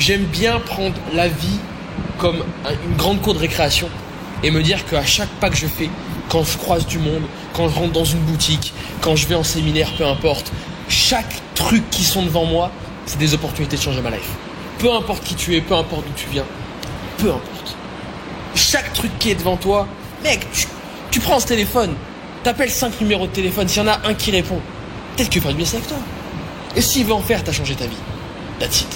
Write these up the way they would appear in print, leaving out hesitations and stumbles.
j'aime bien prendre la vie comme une grande cour de récréation et me dire qu'à chaque pas que je fais, quand je croise du monde, quand je rentre dans une boutique, quand je vais en séminaire, peu importe, chaque truc qui sont devant moi, c'est des opportunités de changer ma life. Peu importe qui tu es, peu importe d'où tu viens, peu importe. Chaque truc qui est devant toi, mec, tu prends ce téléphone, t'appelles 5 numéros de téléphone, s'il y en a un qui répond, peut-être qu'il va faire du bien avec toi. Et s'il veut en faire, t'as changé ta vie. That's it.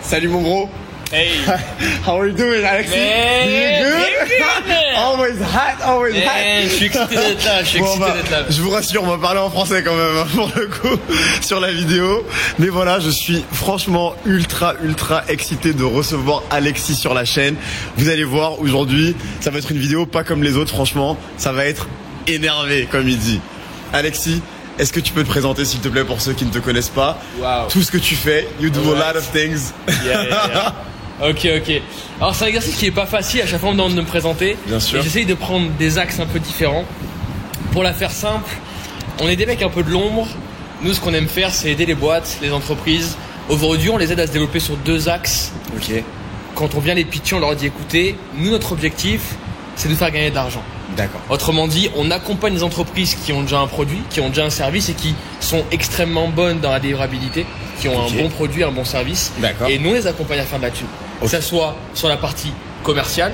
Salut mon gros. Hey. How are you doing, Alexis? Man, you good? Always hot, always hot. Je suis excité d'être là, Je vous rassure, on va parler en français quand même, pour le coup, sur la vidéo. Mais voilà, je suis franchement ultra excité de recevoir Alexis sur la chaîne. Vous allez voir, aujourd'hui, ça va être une vidéo pas comme les autres, franchement. Ça va être énervé, comme il dit. Alexis, est-ce que tu peux te présenter, s'il te plaît, pour ceux qui ne te connaissent pas? Wow. Tout ce que tu fais, you do a lot of things. Yeah. Ok. Alors c'est un exercice qui est pas facile, à chaque fois on me demande de me présenter. Bien sûr. Et j'essaye de prendre des axes un peu différents. Pour la faire simple, on est des mecs un peu de l'ombre. Nous, ce qu'on aime faire, c'est aider les boîtes, les entreprises. Aujourd'hui, on les aide à se développer sur 2 axes. Ok. Quand on vient les pitcher, on leur dit écoutez, nous, notre objectif, c'est de faire gagner de l'argent. D'accord. Autrement dit, on accompagne les entreprises qui ont déjà un produit, qui ont déjà un service et qui sont extrêmement bonnes dans la délivrabilité, qui ont un bon produit, un bon service. D'accord. Et nous, on les accompagne à faire de la thune. Que ça soit sur la partie commerciale,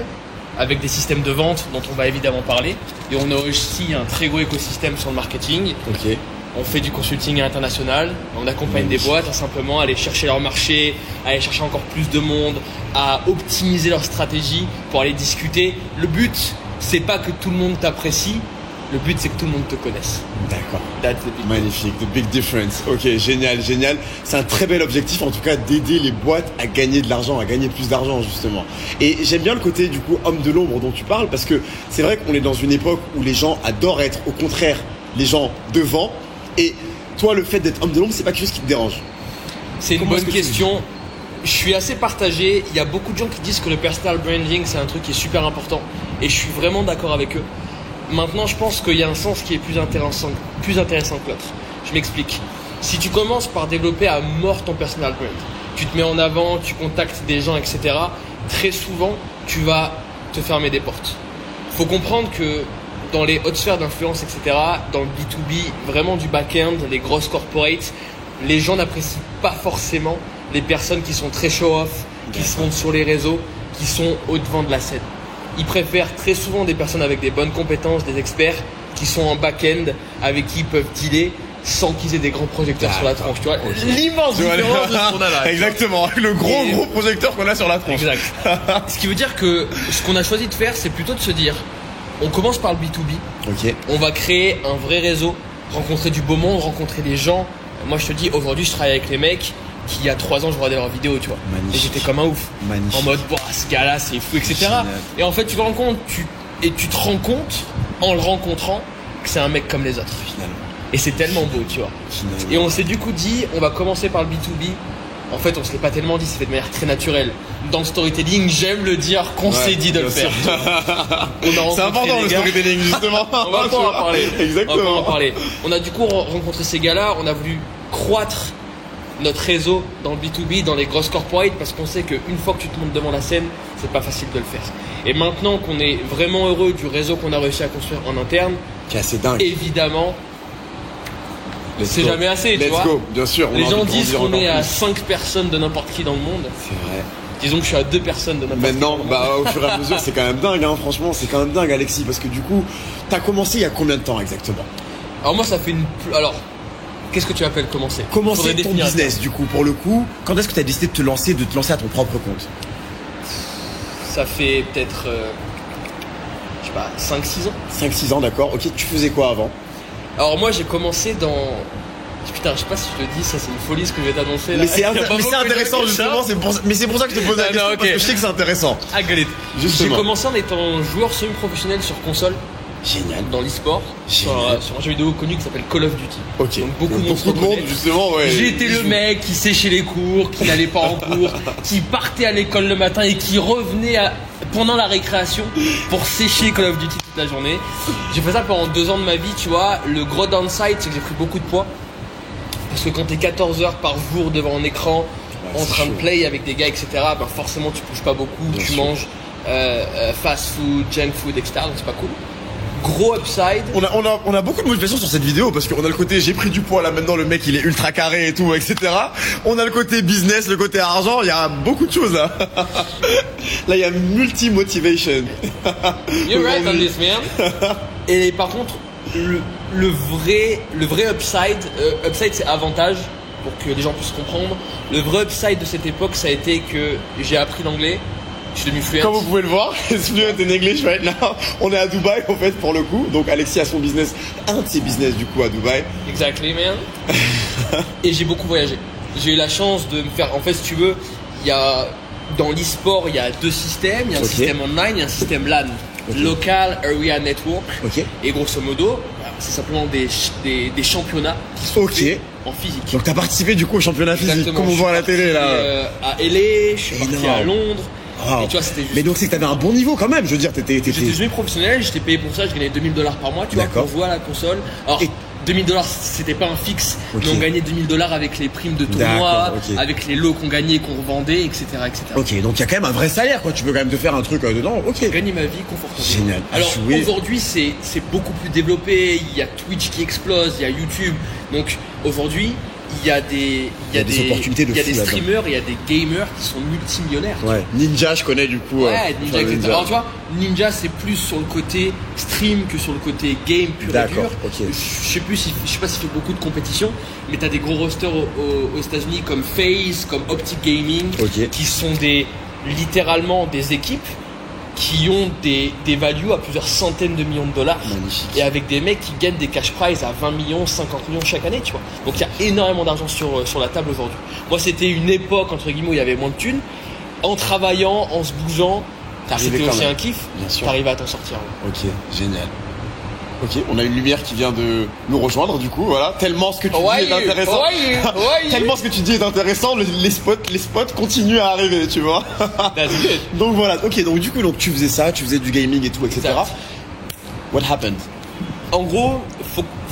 avec des systèmes de vente dont on va évidemment parler. Et on a aussi un très gros écosystème sur le marketing. Ok. On fait du consulting international, on accompagne des boîtes à simplement aller chercher leur marché, à aller chercher encore plus de monde, à optimiser leur stratégie pour aller discuter. Le but, c'est pas que tout le monde t'apprécie, le but c'est que tout le monde te connaisse. D'accord. That's the big Magnifique, the big difference. Ok, génial. C'est un très bel objectif, en tout cas, d'aider les boîtes à gagner de l'argent, à gagner plus d'argent, justement. Et j'aime bien le côté, du coup, homme de l'ombre dont tu parles, parce que c'est vrai qu'on est dans une époque où les gens adorent être, au contraire, les gens devant. Et toi, le fait d'être homme de l'ombre, c'est pas quelque chose qui te dérange? C'est une bonne question. Je suis assez partagé. Il y a beaucoup de gens qui disent que le personal branding, c'est un truc qui est super important. Et je suis vraiment d'accord avec eux. Maintenant, je pense qu'il y a un sens qui est plus intéressant que l'autre. Je m'explique. Si tu commences par développer à mort ton personal brand, tu te mets en avant, tu contactes des gens, etc., très souvent, tu vas te fermer des portes. Faut comprendre que dans les hautes sphères d'influence, etc., dans le B2B, vraiment du back-end, les grosses corporates, les gens n'apprécient pas forcément les personnes qui sont très show-off, qui sont sur les réseaux, qui sont au-devant de la scène. Ils préfèrent très souvent des personnes avec des bonnes compétences, des experts, qui sont en back-end, avec qui ils peuvent dealer sans qu'ils aient des grands projecteurs sur la tronche. Tu vois, l'immense différence de ce qu'on a là. Exactement, le gros projecteur qu'on a sur la tronche. Exact. Ce qui veut dire que ce qu'on a choisi de faire, c'est plutôt de se dire, on commence par le B2B. Ok. On va créer un vrai réseau, rencontrer du beau monde, rencontrer des gens. Moi, je te dis, aujourd'hui, je travaille avec les mecs qui, il y a 3 ans, je regardais leurs vidéos, tu vois. Magnifique. Et j'étais comme un ouf. Magnifique. En mode, ce gars-là, c'est fou, etc. Génial. Et en fait, tu te rends compte, tu te rends compte, en le rencontrant, que c'est un mec comme les autres. Finalement. Et c'est tellement beau, tu vois. Finalement. Et on s'est du coup dit, on va commencer par le B2B. En fait, on se l'est pas tellement dit, c'est fait de manière très naturelle. Dans le storytelling, j'aime le dire qu'on s'est dit de le faire. C'est important le storytelling, justement. On va pas en parler. Exactement. On va pas en parler. On a du coup rencontré ces gars-là, on a voulu croître notre réseau dans le B2B, dans les grosses corporates, parce qu'on sait qu'une fois que tu te montes devant la scène, c'est pas facile de le faire. Et maintenant qu'on est vraiment heureux du réseau qu'on a réussi à construire en interne, qui est assez dingue. Évidemment, c'est jamais assez, tu vois. Let's go, bien sûr. Les gens disent qu'on est à 5 personnes de n'importe qui dans le monde. C'est vrai. Disons que je suis à 2 personnes de n'importe qui. Maintenant, au fur et à mesure, c'est quand même dingue, hein. Franchement, c'est quand même dingue, Alexis, parce que du coup, t'as commencé il y a combien de temps exactement? Alors moi, ça fait Alors, qu'est-ce que tu appelles commencer? Commencer ton business, du coup, pour le coup. Quand est-ce que t'as décidé de te lancer à ton propre compte? Ça fait peut-être, je sais pas, 5-6 ans. 5-6 ans, d'accord. Ok, tu faisais quoi avant? Alors moi, j'ai commencé dans... Putain, je sais pas si je te dis, ça c'est une folie ce que je vais t'annoncer là. Mais c'est intéressant justement, mais c'est pour ça que je te pose la question, parce que je sais que c'est intéressant. Ah, galette. J'ai commencé en étant joueur semi-professionnel sur console. Génial. dans l'e-sport sur un jeu vidéo connu qui s'appelle Call of Duty. Ok. Donc beaucoup de monde justement, ouais. J'étais le mec qui séchait les cours, qui n'allait pas en cours, qui partait à l'école le matin et qui revenait pendant la récréation pour sécher Call of Duty toute la journée. J'ai fait ça pendant 2 ans de ma vie, tu vois. Le gros downside, c'est que j'ai pris beaucoup de poids. Parce que quand t'es 14 heures par jour devant un écran, en train de play avec des gars, etc., ben forcément tu bouges pas beaucoup, tu manges fast food, junk food, etc., donc c'est pas cool. Gros upside. On a beaucoup de motivation sur cette vidéo parce qu'on a le côté j'ai pris du poids là maintenant, le mec il est ultra carré et tout, etc. On a le côté business, le côté argent, il y a beaucoup de choses là. Là il y a multi-motivation. You're right on this, man. Et par contre, le vrai upside c'est avantage pour que les gens puissent comprendre. Le vrai upside de cette époque, ça a été que j'ai appris l'anglais. Je suis devenu fluent. Comme vous pouvez le voir, it's fluent in English right now. On est à Dubaï en fait pour le coup. Donc Alexis a son business, un de ses business du coup à Dubaï. Exactly, man. Et j'ai beaucoup voyagé. J'ai eu la chance de me faire. En fait, si tu veux, il y a dans l'e-sport, il y a 2 systèmes. Il y a un système online et un système LAN. Local Area Network. Et grosso modo, c'est simplement des championnats qui sont faits en physique. Donc t'as participé du coup au championnat physique, comme on voit à la télé là. À LA, je suis parti à Londres. Wow. Et tu vois, c'était juste... Mais donc c'est que t'avais un bon niveau quand même, je veux dire, J'étais joueur professionnel, j'étais payé pour ça, je gagnais $2000 par mois, tu vois, pour jouer à la console. Alors, $2000, c'était pas un fixe, mais on gagnait $2000 avec les primes de tournoi, avec les lots qu'on gagnait, qu'on revendait, etc., etc. Ok, donc il y a quand même un vrai salaire, quoi. Tu peux quand même te faire un truc dedans. Ok. J'ai gagné ma vie confortablement. Génial. Alors aujourd'hui, c'est beaucoup plus développé. Il y a Twitch qui explose, il y a YouTube. Donc aujourd'hui, il y a des opportunités de fou. Il y a des streamers, il y a des gamers qui sont multimillionnaires. Ouais. Ninja, je connais du coup. Ouais, Ninja, etc. Alors tu vois, Ninja c'est plus sur le côté stream que sur le côté game pur et dur. Je sais pas s'il fait beaucoup de compétitions, mais t'as des gros rosters aux États-Unis comme FaZe, comme Optic Gaming, qui sont littéralement des équipes qui ont des values à plusieurs centaines de millions de dollars. Magnifique. Et avec des mecs qui gagnent des cash prizes à 20 millions, 50 millions chaque année, tu vois. Donc il y a énormément d'argent sur la table aujourd'hui. Moi, c'était une époque, entre guillemets, où il y avait moins de thunes. En travaillant, en se bougeant, c'était aussi un kiff. T'arrivais à t'en sortir. Ok, génial. Ok, on a une lumière qui vient de nous rejoindre du coup, voilà. Tellement ce que tu dis est intéressant. Tellement ce que tu dis est intéressant, les spots continuent à arriver, tu vois. Donc voilà, ok, donc du coup, tu faisais ça, tu faisais du gaming et tout, etc. Exact. What happened? En gros,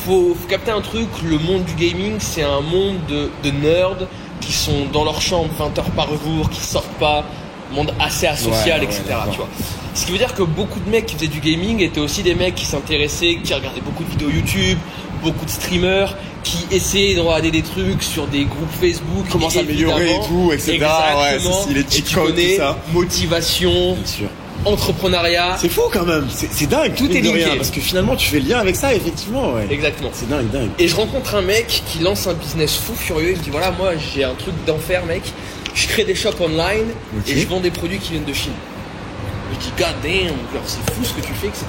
faut capter un truc, le monde du gaming, c'est un monde de nerds qui sont dans leur chambre 20 heures par jour, qui sortent pas, monde assez asocial, etc. Tu vois. Ce qui veut dire que beaucoup de mecs qui faisaient du gaming étaient aussi des mecs qui s'intéressaient, qui regardaient beaucoup de vidéos YouTube, beaucoup de streamers, qui essayaient de regarder des trucs sur des groupes Facebook, comment s'améliorer et tout, etc. Exactement. Ouais, les cheat codes, tout ça. Motivation, bien sûr. Entrepreneuriat. C'est fou quand même, c'est dingue. Tout est lié. Parce que finalement, tu fais le lien avec ça, effectivement. Ouais. Exactement. C'est dingue. Et je rencontre un mec qui lance un business fou furieux. Il me dit voilà, moi j'ai un truc d'enfer, mec. Je crée des shops online et je vends des produits qui viennent de Chine. Je dis god damn, genre c'est fou ce que tu fais, etc.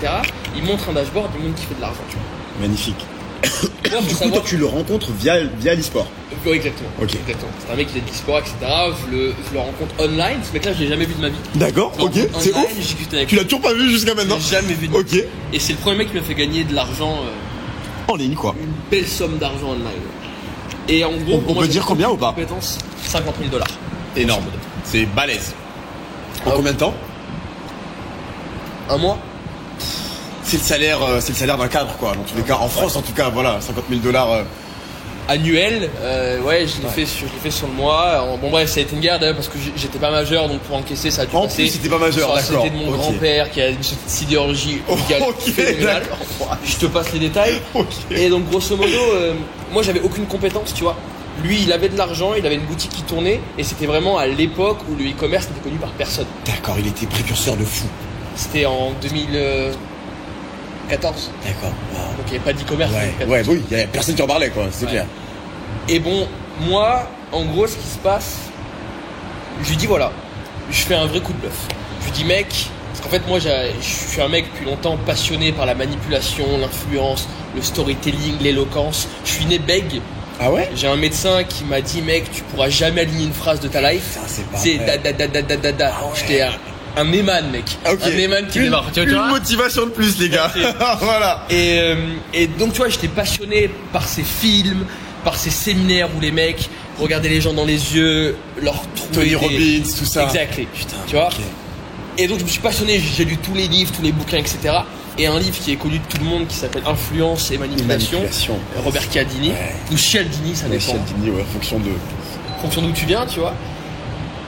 Il montre un dashboard du monde qui fait de l'argent, tu vois. Magnifique. Du coup, toi, tu le rencontres via l'e-sport. Oui, exactement. Exactement. C'est un mec qui fait de l'e-sport, etc. Je le rencontre online. Ce mec-là, je l'ai jamais vu de ma vie. D'accord, ok. C'est ouf. Tu l'as toujours pas vu jusqu'à maintenant? Je l'ai jamais vu de ma vie. Et c'est le premier mec qui m'a fait gagner de l'argent. En ligne, quoi. Une belle somme d'argent online. Et en gros, on peut dire combien ou pas? 50 000 $. Énorme. C'est balèze. En combien de temps? Un mois. C'est le salaire d'un cadre, quoi. Dans tous les cas, en France, en tout cas, voilà, 50 000 $. Annuel, je l'ai fait sur le mois. Bon bref, ça a été une guerre d'ailleurs parce que j'étais pas majeur, donc pour encaisser ça a dû passer. En plus, c'était pas majeur, d'accord. C'était de mon grand-père qui a une sidérurgie phénoménale. Je te passe les détails. Et donc grosso modo, moi j'avais aucune compétence, tu vois. Lui, il avait de l'argent, il avait une boutique qui tournait, et c'était vraiment à l'époque où le e-commerce n'était connu par personne. D'accord, il était précurseur de fou. C'était en 2014. D'accord. Wow. Donc il n'y avait pas d'e-commerce. Oui, il n'y avait personne qui en parlait, quoi, c'est clair. Et bon, moi, en gros, ce qui se passe, je lui dis voilà, je fais un vrai coup de bluff. Je lui dis mec, parce qu'en fait moi je suis un mec depuis longtemps passionné par la manipulation, l'influence, le storytelling, l'éloquence. Je suis né bègue. Ah ouais? J'ai un médecin qui m'a dit mec, tu pourras jamais aligner une phrase de ta life. Ça, c'est pas c'est vrai. J'étais un Eman, mec. Ok. Un Eman qui démarre. Tu Une vois motivation de plus, les gars. Voilà. Et donc, tu vois, j'étais passionné par ces films, par ces séminaires où les mecs regardaient les gens dans les yeux, leur trouver Tony Robbins, tout ça. Exactly. Putain. Tu vois. Ok. Et donc, je me suis passionné. J'ai lu tous les livres, tous les bouquins, etc. Et un livre qui est connu de tout le monde qui s'appelle Influence et Manipulation. Robert Cialdini ou Cialdini, ça dépend. Cialdini, ouais, En fonction d'où tu viens, tu vois.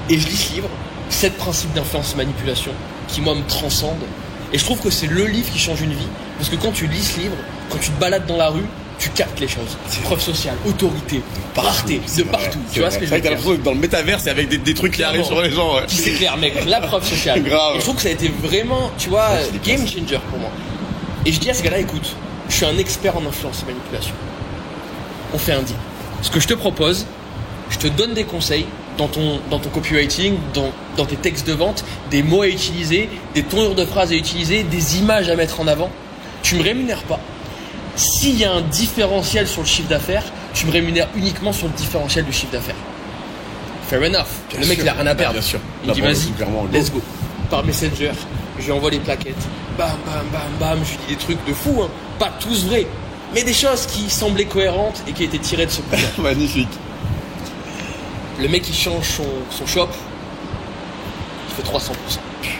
Et je lis ce livre, 7 principes d'influence et manipulation, qui moi me transcendent. Et je trouve que c'est le livre qui change une vie. Parce que quand tu lis ce livre, quand tu te balades dans la rue, tu captes les choses. Preuve sociale, autorité, rareté, de partout. Tu vois ce que je veux dire? T'as l'impression que dans le métaverse, c'est avec des trucs qui arrivent sur les gens. Ouais. Qui s'éclaire, mec. La preuve sociale. Grave. Et je trouve que ça a été vraiment, tu vois, game changer pour moi. Et je dis à ce gars-là, écoute, je suis un expert en influence et manipulation. On fait un deal. Ce que je te propose, je te donne des conseils dans ton copywriting, dans tes textes de vente, des mots à utiliser, des tournures de phrases à utiliser, des images à mettre en avant. Tu me rémunères pas. S'il y a un différentiel sur le chiffre d'affaires, tu me rémunères uniquement sur le différentiel du chiffre d'affaires. Fair enough. Le mec, il a rien à perdre. Bien sûr. Il dit, vas-y, let's go. Par Messenger, je lui envoie les plaquettes. Bam, bam, bam, bam. Je lui dis des trucs de fou, hein. Pas tous vrais, mais des choses qui semblaient cohérentes et qui étaient tirées de ce bouquin. Magnifique. Le mec, il change son shop. Il fait 300%. Putain.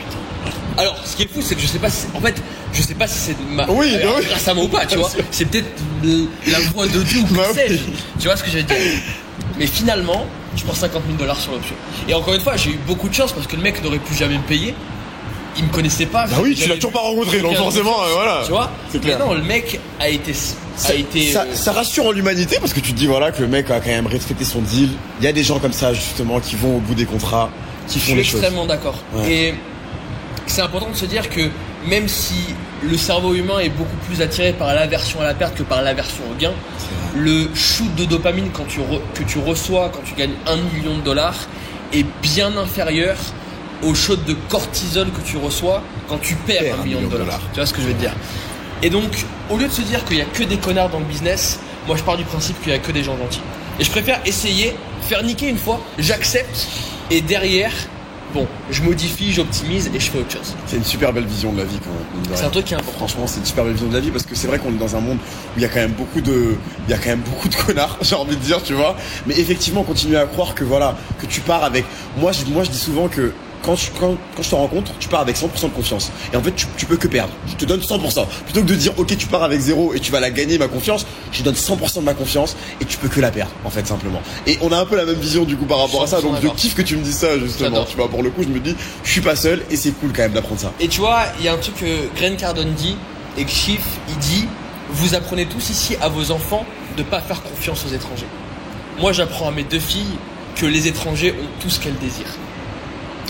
Alors, ce qui est fou, c'est que je sais pas si, en fait, je sais pas si c'est grâce à moi ou pas, tu vois. C'est peut-être la voix de Dieu ou que sais-je. Tu vois ce que je veux dire. Mais finalement, je prends $50 000 sur l'option. Et encore une fois, j'ai eu beaucoup de chance parce que le mec n'aurait pu jamais me payer. Il me connaissait pas. Bah oui, tu l'as toujours pas rencontré, donc forcément, voilà. Tu vois. C'est clair. Mais non, le mec a été. Ça rassure en l'humanité parce que tu te dis voilà que le mec a quand même respecté son deal. Il y a des gens comme ça justement qui vont au bout des contrats, qui font les choses. Je suis extrêmement d'accord. Ouais. Et c'est important de se dire que même si le cerveau humain est beaucoup plus attiré par l'aversion à la perte que par l'aversion au gain, le shoot de dopamine que tu reçois quand tu gagnes $1 million est bien inférieur au shot de cortisol que tu reçois quand tu perds $1 million. Tu vois ce que je veux te dire? Et donc, au lieu de se dire qu'il n'y a que des connards dans le business, moi je pars du principe qu'il n'y a que des gens gentils. Et je préfère essayer, faire niquer une fois, j'accepte, et derrière, bon, je modifie, j'optimise et je fais autre chose. C'est une super belle vision de la vie quand même. C'est un truc qui est important. Franchement, c'est une super belle vision de la vie parce que c'est vrai qu'on est dans un monde où il y a quand même beaucoup de connards, j'ai envie de dire, tu vois. Mais effectivement, continuer à croire que voilà, que tu pars avec. Moi, je dis souvent que quand je te rencontre, tu pars avec 100% de confiance. Et en fait, tu peux que perdre. Je te donne 100%. Plutôt que de dire, ok, tu pars avec 0 et tu vas la gagner, ma confiance, je te donne 100% de ma confiance et tu peux que la perdre, en fait, simplement. Et on a un peu la même vision, du coup, par rapport à ça. Donc, je kiffe que tu me dises ça, justement. Tu vois, pour le coup, je me dis, je suis pas seul et c'est cool quand même d'apprendre ça. Et tu vois, il y a un truc que Grant Cardone dit et que Chief, il dit, vous apprenez tous ici à vos enfants de pas faire confiance aux étrangers. Moi, j'apprends à mes 2 filles que les étrangers ont tout ce qu'elles désirent.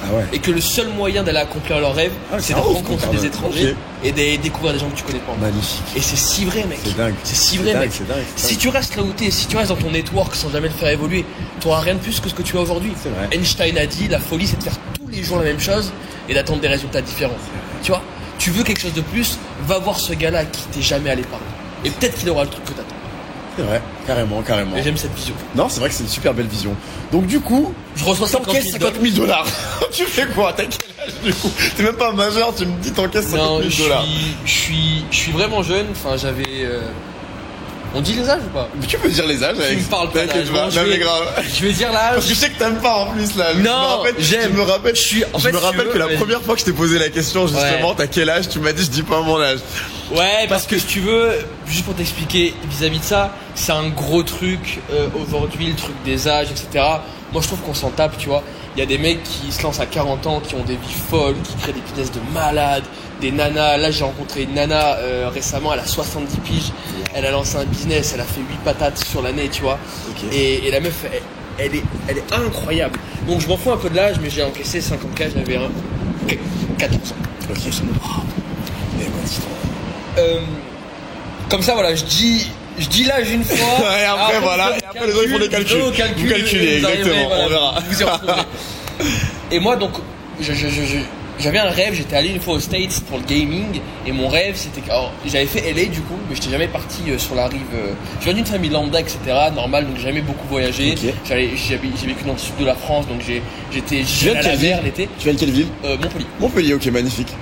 Ah ouais. Et que le seul moyen d'aller accomplir leurs rêves, c'est de rencontrer des étrangers et de découvrir des gens que tu connais pas. Magnifique. Et c'est si vrai, mec. C'est dingue. C'est si vrai, mec. C'est dingue. Si tu restes là où t'es, si tu restes dans ton network sans jamais le faire évoluer, t'auras rien de plus que ce que tu as aujourd'hui. C'est vrai. Einstein a dit, la folie, c'est de faire tous les jours la même chose et d'attendre des résultats différents. Tu vois, tu veux quelque chose de plus, va voir ce gars-là qui t'est jamais allé parler. Et peut-être qu'il aura le truc que t'attends. C'est vrai, carrément. Et j'aime cette vision. Non, c'est vrai que c'est une super belle vision. Donc du coup, je reçois $50 000. Tu fais quoi? T'as quel âge du coup? T'es même pas majeur, tu me dis t'encaisses $50 000. Non, je suis vraiment jeune. Enfin, j'avais. On dit les âges ou pas? Tu peux dire les âges. Tu me parles pas d'âge. Je vais dire l'âge. Parce que je sais que t'aimes pas en plus là. Non, j'aime. Je me rappelle que la première fois que je t'ai posé la question justement, t'as quel âge? Tu m'as dit je dis pas mon âge. Ouais, parce que si tu veux, juste pour t'expliquer vis-à-vis de ça, c'est un gros truc aujourd'hui, le truc des âges, etc. Moi, je trouve qu'on s'en tape, tu vois. Il y a des mecs qui se lancent à 40 ans, qui ont des vies folles, qui créent des business de malades, des nanas. Là, j'ai rencontré une nana récemment, elle a 70 piges. Elle a lancé un business, elle a fait 8 patates sur l'année, tu vois. Okay. Et la meuf, elle est incroyable. Donc, je m'en fous un peu de l'âge, mais j'ai encaissé 50K, j'avais 14 ans. Ok, comme ça, voilà, je dis l'âge une fois. Et après, voilà. Et après, les autres, ils font des calculs. Vous calculez, exactement. On verra. Vous y retrouverez. Et moi, donc, j'avais un rêve, j'étais allé une fois aux States pour le gaming et mon rêve c'était que j'avais fait LA du coup, mais j'étais jamais parti sur la rive. Je viens d'une famille lambda, etc. Normal, donc j'ai jamais beaucoup voyagé. Ok. J'ai vécu dans le sud de la France, donc j'étais viens de à la quelle mer ville l'été. Tu viens de quelle ville? Montpellier. Montpellier, ok, magnifique.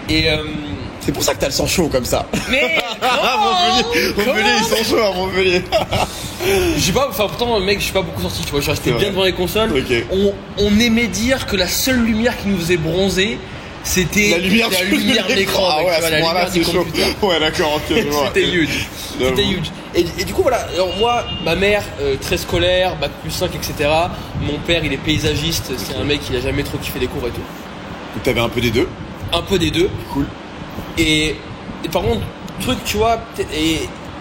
Et c'est pour ça que t'as le sang chaud comme ça. mais Montpellier, ils sont chauds à Montpellier. J'ai pas, enfin pourtant mec, je suis pas beaucoup sorti, tu vois, je suis resté C'est bien vrai. devant les consoles. Ok. On aimait dire que la seule lumière qui nous faisait bronzer, c'était La lumière de l'écran. Ah mec, ouais, tu à vois, ce la moment-là, lumière du c'est chaud. computer. Ouais, d'accord, ok, je vois. C'était huge. J'avoue. C'était huge. Et du coup, voilà. Alors, moi, ma mère, très scolaire, bac plus 5, etc. Mon père, il est paysagiste. C'est un mec qui a jamais trop kiffé les cours et tout. Donc t'avais un peu des deux. Un peu des deux. Cool. Et par contre, truc, tu vois,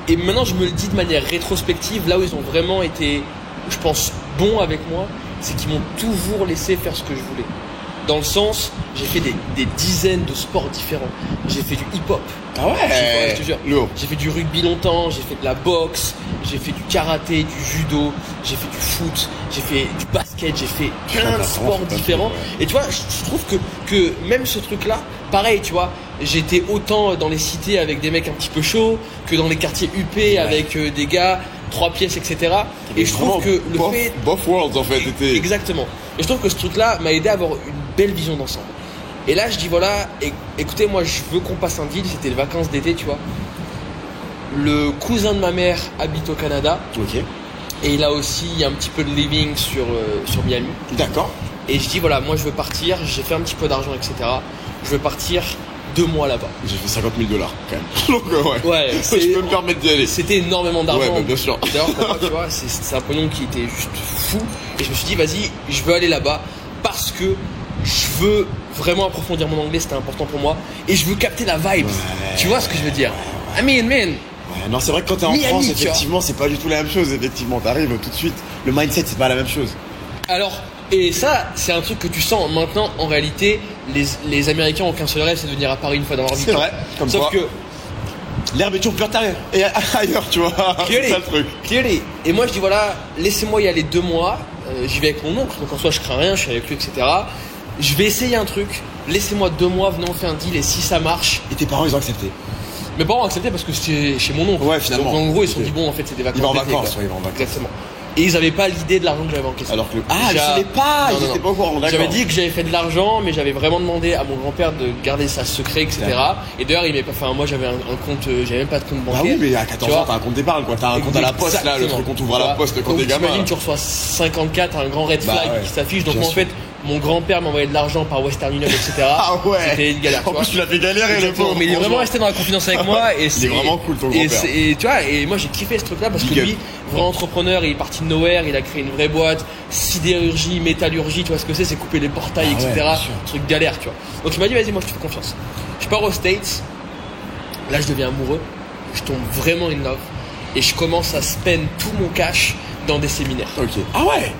et maintenant, je me le dis de manière rétrospective, là où ils ont vraiment été, je pense, bons avec moi, c'est qu'ils m'ont toujours laissé faire ce que je voulais. Dans le sens, j'ai fait des dizaines de sports différents. J'ai fait du hip-hop. Ah ouais, Je te jure. lourd. J'ai fait du rugby longtemps, j'ai fait de la boxe, j'ai fait du karaté, du judo, j'ai fait du foot, j'ai fait du basket, j'ai fait plein de sports différents. Et tu vois, je trouve que même ce truc-là, pareil, tu vois, j'étais autant dans les cités avec des mecs un petit peu chauds que dans les quartiers huppés avec des gars, 3 pièces, etc. Et je trouve que le fait... Both worlds en fait étaient... Exactement. Et je trouve que ce truc-là m'a aidé à avoir une belle vision d'ensemble. Et là, je dis voilà, écoutez, moi, je veux qu'on passe un deal. C'était les vacances d'été, tu vois. Le cousin de ma mère habite au Canada. Ok. Et il a aussi un petit peu de living sur Miami. D'accord. Et je dis voilà, moi, je veux partir. J'ai fait un petit peu d'argent, etc. Je veux partir 2 mois là-bas. J'ai fait 50 000 $ quand même. Donc ouais. Ouais, Je peux me permettre d'y aller. C'était énormément d'argent. Ouais, bah, bien sûr. D'ailleurs, pour moi, tu vois, c'est un pognon qui était juste fou. Et je me suis dit, vas-y, je veux aller là-bas parce que je veux vraiment approfondir mon anglais, c'était important pour moi. Et je veux capter la vibe. Tu vois ce que je veux dire? I mean, man. Ouais, non, c'est vrai que quand t'es en Miami, France, tu vois. effectivement, c'est pas du tout la même chose. Effectivement, t'arrives tout de suite. Le mindset, c'est pas la même chose. Alors, et ça, c'est un truc que tu sens maintenant. En réalité, les Américains ont qu'un seul rêve, c'est de venir à Paris une fois dans leur vie. C'est vrai. Comme Sauf quoi, que l'herbe est toujours plus intérieure. Et ailleurs, tu vois. C'est ça le truc. Clearly. Et moi, je dis voilà, laissez-moi y aller 2 mois. J'y vais avec mon oncle, donc en soi, je crains rien, je suis avec lui, etc. Je vais essayer un truc. Laissez-moi 2 mois, venez on fait un deal. Et si ça marche, Et tes parents, ils ont accepté. mes parents ont accepté parce que c'était chez mon oncle. Ouais, finalement. Donc en gros, ils se sont Ok. dit bon, en fait, c'est des vacances. Ils vont en d'été, vacances, quoi. ouais, ils vont en vacances. Exactement. Et ils avaient pas l'idée de l'argent que j'avais encaissé. Alors que je Déjà- savais pas, Non, ils non, étaient non. pas au courant, d'accord. J'avais dit que j'avais fait de l'argent, mais j'avais vraiment demandé à mon grand-père de garder ça secret, etc. D'accord. Et d'ailleurs, il m'avait pas fait. Moi, j'avais un compte, j'avais même pas de compte bancaire. Ah oui, mais à Tu 14 vois. ans, t'as un compte d'épargne, quoi. T'as un compte à la poste, là, le Exactement. truc qu'on t'ouvre à la poste quand Donc, t'es gamin. t'imagines, tu reçois 54, un grand red Bah flag ouais, qui s'affiche. Donc, bien moi, en sûr. fait, mon grand-père m'envoyait de l'argent par Western Union, etc. Ah ouais. C'était une galère. En tu plus, vois. tu l'as fait galérer, le Exactement, pauvre. mais il est vraiment franchement. resté dans la confidence avec moi et Il est vraiment cool, ton grand-père. et tu vois, et moi j'ai kiffé ce truc là parce que Big up. lui, vrai entrepreneur, il est parti de nowhere, il a créé une vraie boîte, sidérurgie, métallurgie, tu vois ce que c'est couper les portails, Ah ouais, etc. bien sûr. Truc galère, tu vois. Donc il m'a dit vas-y, moi je te fais confiance. Je pars aux States, là je deviens amoureux, je tombe vraiment in love et je commence à spend tout mon cash dans des séminaires. Ok. Ah ouais.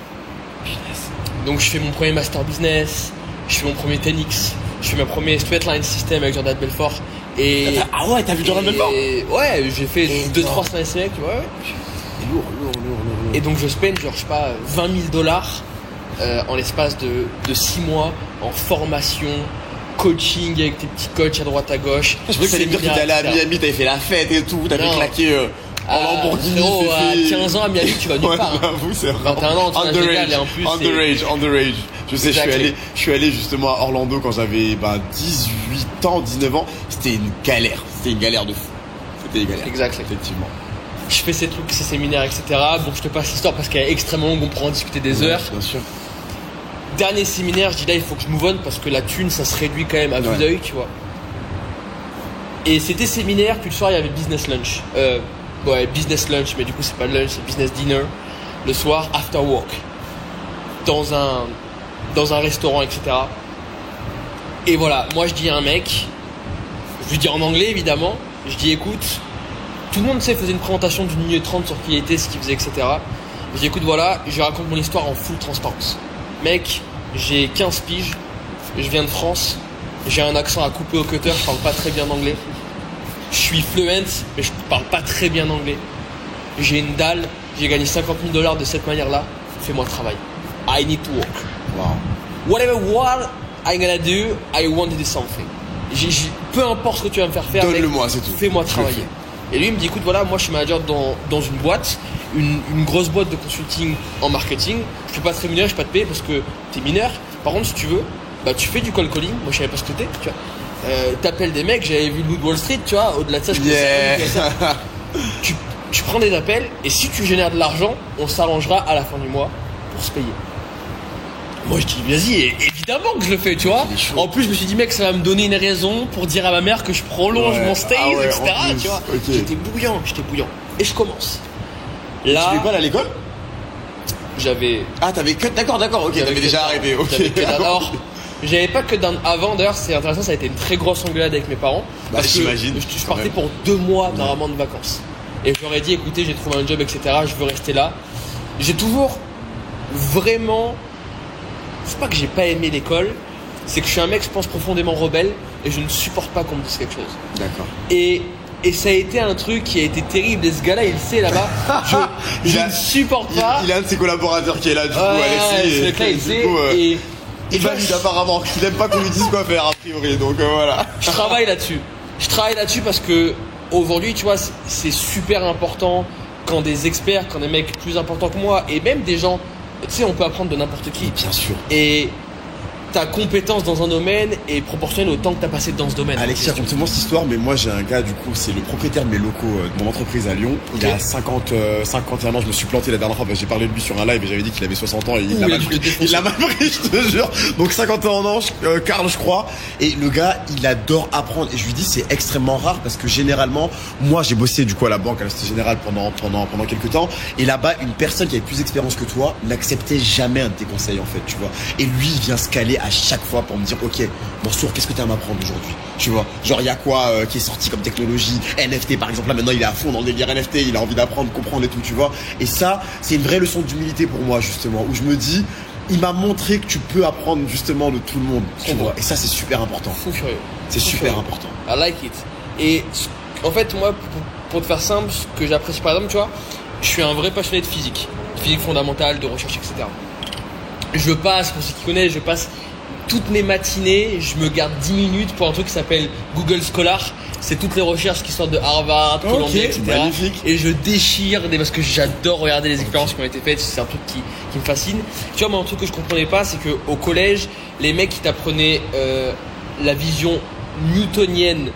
Donc je fais mon premier master business, je fais mon premier 10X, je fais ma première straight line system avec Jordan Belfort et Ah ouais, t'as vu Jordan Belfort? ouais, j'ai fait Et 2-3 semaines avec, tu vois. Ouais. Lourd. Et donc je spend genre je sais pas 20 000 $ en l'espace de 6 mois en formation, coaching avec tes petits coachs à droite à gauche. Je voulais que t'allais me dire que t'étais allé à etc. Miami, t'avais fait la fête et tout, t'avais Non. claqué en Lamborghini. Frérot, à Fifi. 15 ans à Miami, tu vas nulle Ouais, part. hein. j'avoue, c'est vrai. 21 ans, tu vois, génial, et en plus, Underage. Je sais, Exactly. je suis allé justement à Orlando quand j'avais 18 ans, 19 ans. C'était une galère. C'était une galère de fou. C'était une galère. Exactly. Effectivement. Je fais ces trucs, ces séminaires, etc. Bon, je te passe l'histoire parce qu'elle est extrêmement longue, on pourra en discuter des heures. Bien sûr. Dernier séminaire, je dis là, il faut que je move on parce que la thune, ça se réduit quand même à vue Ouais. d'œil, tu vois. Et c'était séminaire, puis le soir, il y avait business lunch. Ouais, business lunch, mais du coup, c'est pas lunch, c'est business dinner. Le soir, after work. Dans un restaurant, etc. Et voilà, moi, je dis à un mec, je lui dis en anglais, évidemment, je dis, écoute, tout le monde faisait une présentation d'une minute 30 sur qui il était, ce qu'il faisait, etc. Je dis, écoute, voilà, je raconte mon histoire en full transparence. Mec, j'ai 15 piges, je viens de France, j'ai un accent à couper au cutter, je parle pas très bien anglais. Je suis fluent, mais je parle pas très bien anglais. J'ai une dalle, j'ai gagné 50 000 $ de cette manière-là, fais-moi travailler. I need to work. Wow. Whatever what I'm gonna do, I want to do something. Peu importe ce que tu vas me faire faire, donne-le-moi, c'est tout. Fais-moi travailler. Et lui il me dit écoute voilà, moi je suis manager dans une boîte, une grosse boîte de consulting en marketing. Je peux pas te rémunérer, je peux pas te payer parce que t'es mineur. Par contre si tu veux, bah tu fais du cold calling. Moi je savais pas ce que t'es, tu vois. T'appelles des mecs, j'avais vu le Loup de Wall Street, tu vois. Au-delà de ça, je connaissais ça. Tu prends des appels et si tu génères de l'argent, on s'arrangera à la fin du mois pour se payer. Moi je dis vas-y, évidemment que je le fais, tu vois. En plus je me suis dit mec ça va me donner une raison pour dire à ma mère que je prolonge mon stay, etc. Tu vois. J'étais bouillant. Et je commence. Là. Tu fais pas à l'école? J'avais. Ah t'avais que. D'accord, ok, t'avais déjà arrêté, ok. Alors, j'avais pas que d'un. Avant d'ailleurs c'est intéressant, ça a été une très grosse engueulade avec mes parents. Parce que je partais pour 2 mois normalement de vacances. Et je leur ai dit écoutez j'ai trouvé un job, etc. Je veux rester là. J'ai toujours vraiment. C'est pas que j'ai pas aimé l'école, c'est que je suis un mec, je pense, profondément rebelle et je ne supporte pas qu'on me dise quelque chose. D'accord. Et ça a été un truc qui a été terrible. Et ce gars-là, il le sait là-bas. Je ne supporte pas. Il a un de ses collaborateurs qui est là, du coup, Alexis. C'est clair, il sait. Et valide apparemment qu'il n'aime pas qu'on lui dise quoi faire, a priori. Donc voilà. Je travaille là-dessus parce que aujourd'hui, tu vois, c'est super important quand des experts, quand des mecs plus importants que moi et même des gens. Tu sais, on peut apprendre de n'importe qui. Bien sûr. Et ta compétence dans un domaine est proportionnelle au temps que tu as passé dans ce domaine. Alexis, raconte-moi cette histoire, mais moi j'ai un gars, du coup, c'est le propriétaire de mes locaux de mon entreprise à Lyon. Il a 51 ans, je me suis planté la dernière fois parce que j'ai parlé de lui sur un live et j'avais dit qu'il avait 60 ans et il l'a mal pris, je te jure. Donc 51 ans, Karl, je crois. Et le gars, il adore apprendre. Et je lui dis, c'est extrêmement rare parce que généralement, moi j'ai bossé du coup à la banque, à la Société Générale pendant quelques temps. Et là-bas, une personne qui avait plus d'expérience que toi n'acceptait jamais un de tes conseils en fait, tu vois. Et lui, il vient se caler à chaque fois pour me dire ok Mansour, qu'est-ce que tu as à m'apprendre aujourd'hui, tu vois, genre il y a quoi qui est sorti comme technologie, NFT par exemple, là maintenant il est à fond dans le délire NFT, il a envie d'apprendre, comprendre et tout, tu vois. Et ça c'est une vraie leçon d'humilité pour moi justement, où je me dis il m'a montré que tu peux apprendre justement de tout le monde, tu vois. Et ça c'est super important, fou furieux, c'est super important. I like it. Et en fait moi pour te faire simple, ce que j'apprécie par exemple, tu vois, je suis un vrai passionné de physique fondamentale, de recherche, etc. Je passe, pour ceux qui connaissent, je passe toutes mes matinées, je me garde 10 minutes pour un truc qui s'appelle Google Scholar. C'est toutes les recherches qui sortent de Harvard, Columbia, etc. Magnifique. Et je déchire parce que j'adore regarder les expériences qui ont été faites. C'est un truc qui me fascine. Tu vois, moi, un truc que je comprenais pas, c'est qu'au collège, les mecs qui t'apprenaient la vision newtonienne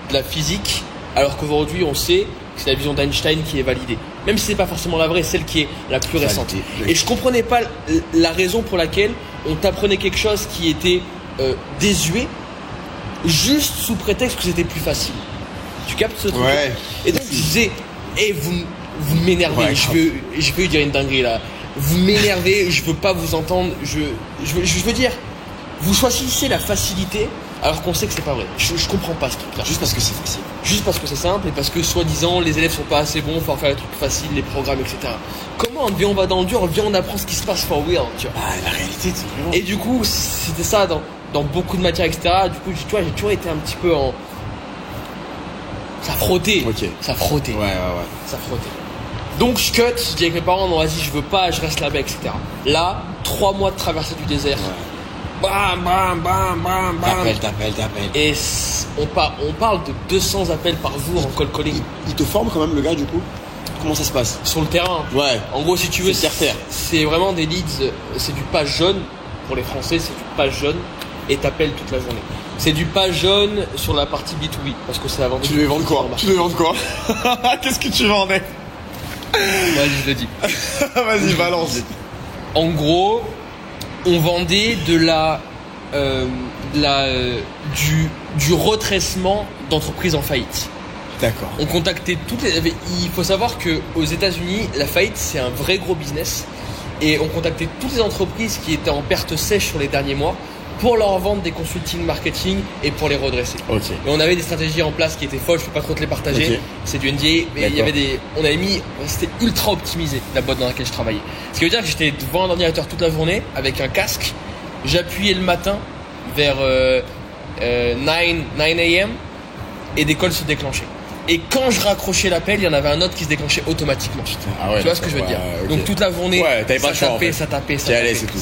de la physique, alors qu'aujourd'hui, on sait que c'est la vision d'Einstein qui est validée. Même si c'est pas forcément la vraie, celle qui est la plus récente. Et je comprenais pas la raison pour laquelle on t'apprenait quelque chose qui était désuet, juste sous prétexte que c'était plus facile. Tu captes ce truc? Ouais. Et donc je disais, vous m'énervez, ouais, je veux dire une dinguerie là. Vous m'énervez, je veux pas vous entendre, je veux dire, vous choisissez la facilité alors qu'on sait que c'est pas vrai. Je comprends pas ce truc là. Juste parce que c'est facile. Juste parce que c'est simple et parce que soi-disant les élèves sont pas assez bons, faut faire les trucs faciles, les programmes, etc. Comment on va dans le dur, on apprend ce qui se passe for real, tu vois. Ah, la réalité, c'est vraiment. Et du coup, c'était ça dans beaucoup de matières, etc. Du coup, tu vois, j'ai toujours été un petit peu en. Ça frottait. Ok. Ça frottait. Ouais. Ça frottait. Donc je cut, je dis avec mes parents, non vas-y, je veux pas, je reste là-bas, etc. Là, 3 mois de traversée du désert. Ouais. Bam, bam, bam, bam, bam. T'appelles. Et on parle de 200 appels par jour en cold calling. Il te forme quand même le gars du coup? Comment ça se passe? Sur le terrain. Ouais. En gros, si tu veux, c'est terre. C'est vraiment des leads, c'est du page jaune. Pour les Français, c'est du page jaune. Et t'appelles toute la journée. C'est du page jaune sur la partie B2B. Parce que c'est la vente. Tu devais vendre quoi? Qu'est-ce que tu vendais? Vas-y, je le dis. Vas-y, balance. En gros, on vendait du retraitement d'entreprises en faillite. D'accord. On contactait toutes les. Il faut savoir que aux États-Unis, la faillite c'est un vrai gros business, et on contactait toutes les entreprises qui étaient en perte sèche sur les derniers mois pour leur vendre des consulting marketing et pour les redresser. Ok. Et on avait des stratégies en place qui étaient folles, je peux pas trop te les partager. Okay. C'est du NDA, mais il y avait c'était ultra optimisé la boîte dans laquelle je travaillais. Ce qui veut dire que j'étais devant un ordinateur toute la journée avec un casque, j'appuyais le matin vers 9 a.m. et des calls se déclenchaient. Et quand je raccrochais l'appel, il y en avait un autre qui se déclenchait automatiquement. Ah ouais, tu vois ce que je veux dire? Okay. Donc toute la journée, ça tapait, ça tapait. c'est tout.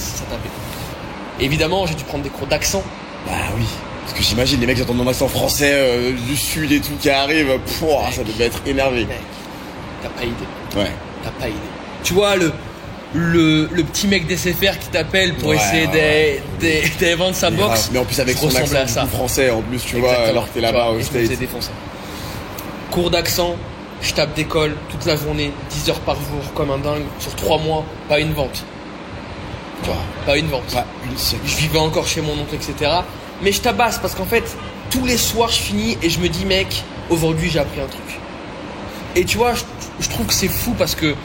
Évidemment, j'ai dû prendre des cours d'accent Bah oui. Parce que j'imagine les mecs qui entendent mon accent français du sud et tout qui arrivent, pouah, ça devait être énervé. Mec, t'as pas idée. Ouais. T'as pas idée. Tu vois, le petit mec d'SFR qui t'appelle pour essayer d'aller vendre sa box. Mais en plus avec son accent du coup français en plus, tu vois, alors que t'es là-bas au States. Je défoncé. Cours d'accent, je tape d'école toute la journée, 10 heures par jour, comme un dingue, sur 3 mois, pas une vente. Tu vois, pas une vente. Pas une seule. Je vivais encore chez mon oncle, etc. Mais je tabasse parce qu'en fait, tous les soirs, je finis et je me dis, mec, aujourd'hui, j'ai appris un truc. Et tu vois, je trouve que c'est fou parce que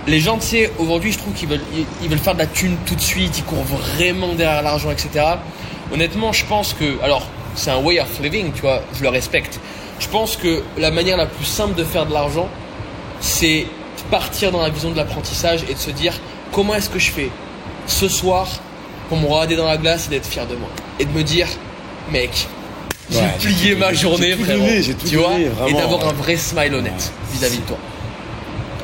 les gens, tu sais, aujourd'hui, je trouve qu'ils veulent faire de la thune tout de suite, ils courent vraiment derrière l'argent, etc. Honnêtement, je pense que, alors, c'est un way of living, tu vois, je le respecte. Je pense que la manière la plus simple de faire de l'argent, c'est de partir dans la vision de l'apprentissage et de se dire, comment est-ce que je fais ce soir pour me regarder dans la glace et d'être fier de moi. Et de me dire, mec, j'ai plié ma journée, vraiment, tu vois, et d'avoir un vrai smile honnête vis-à-vis de toi.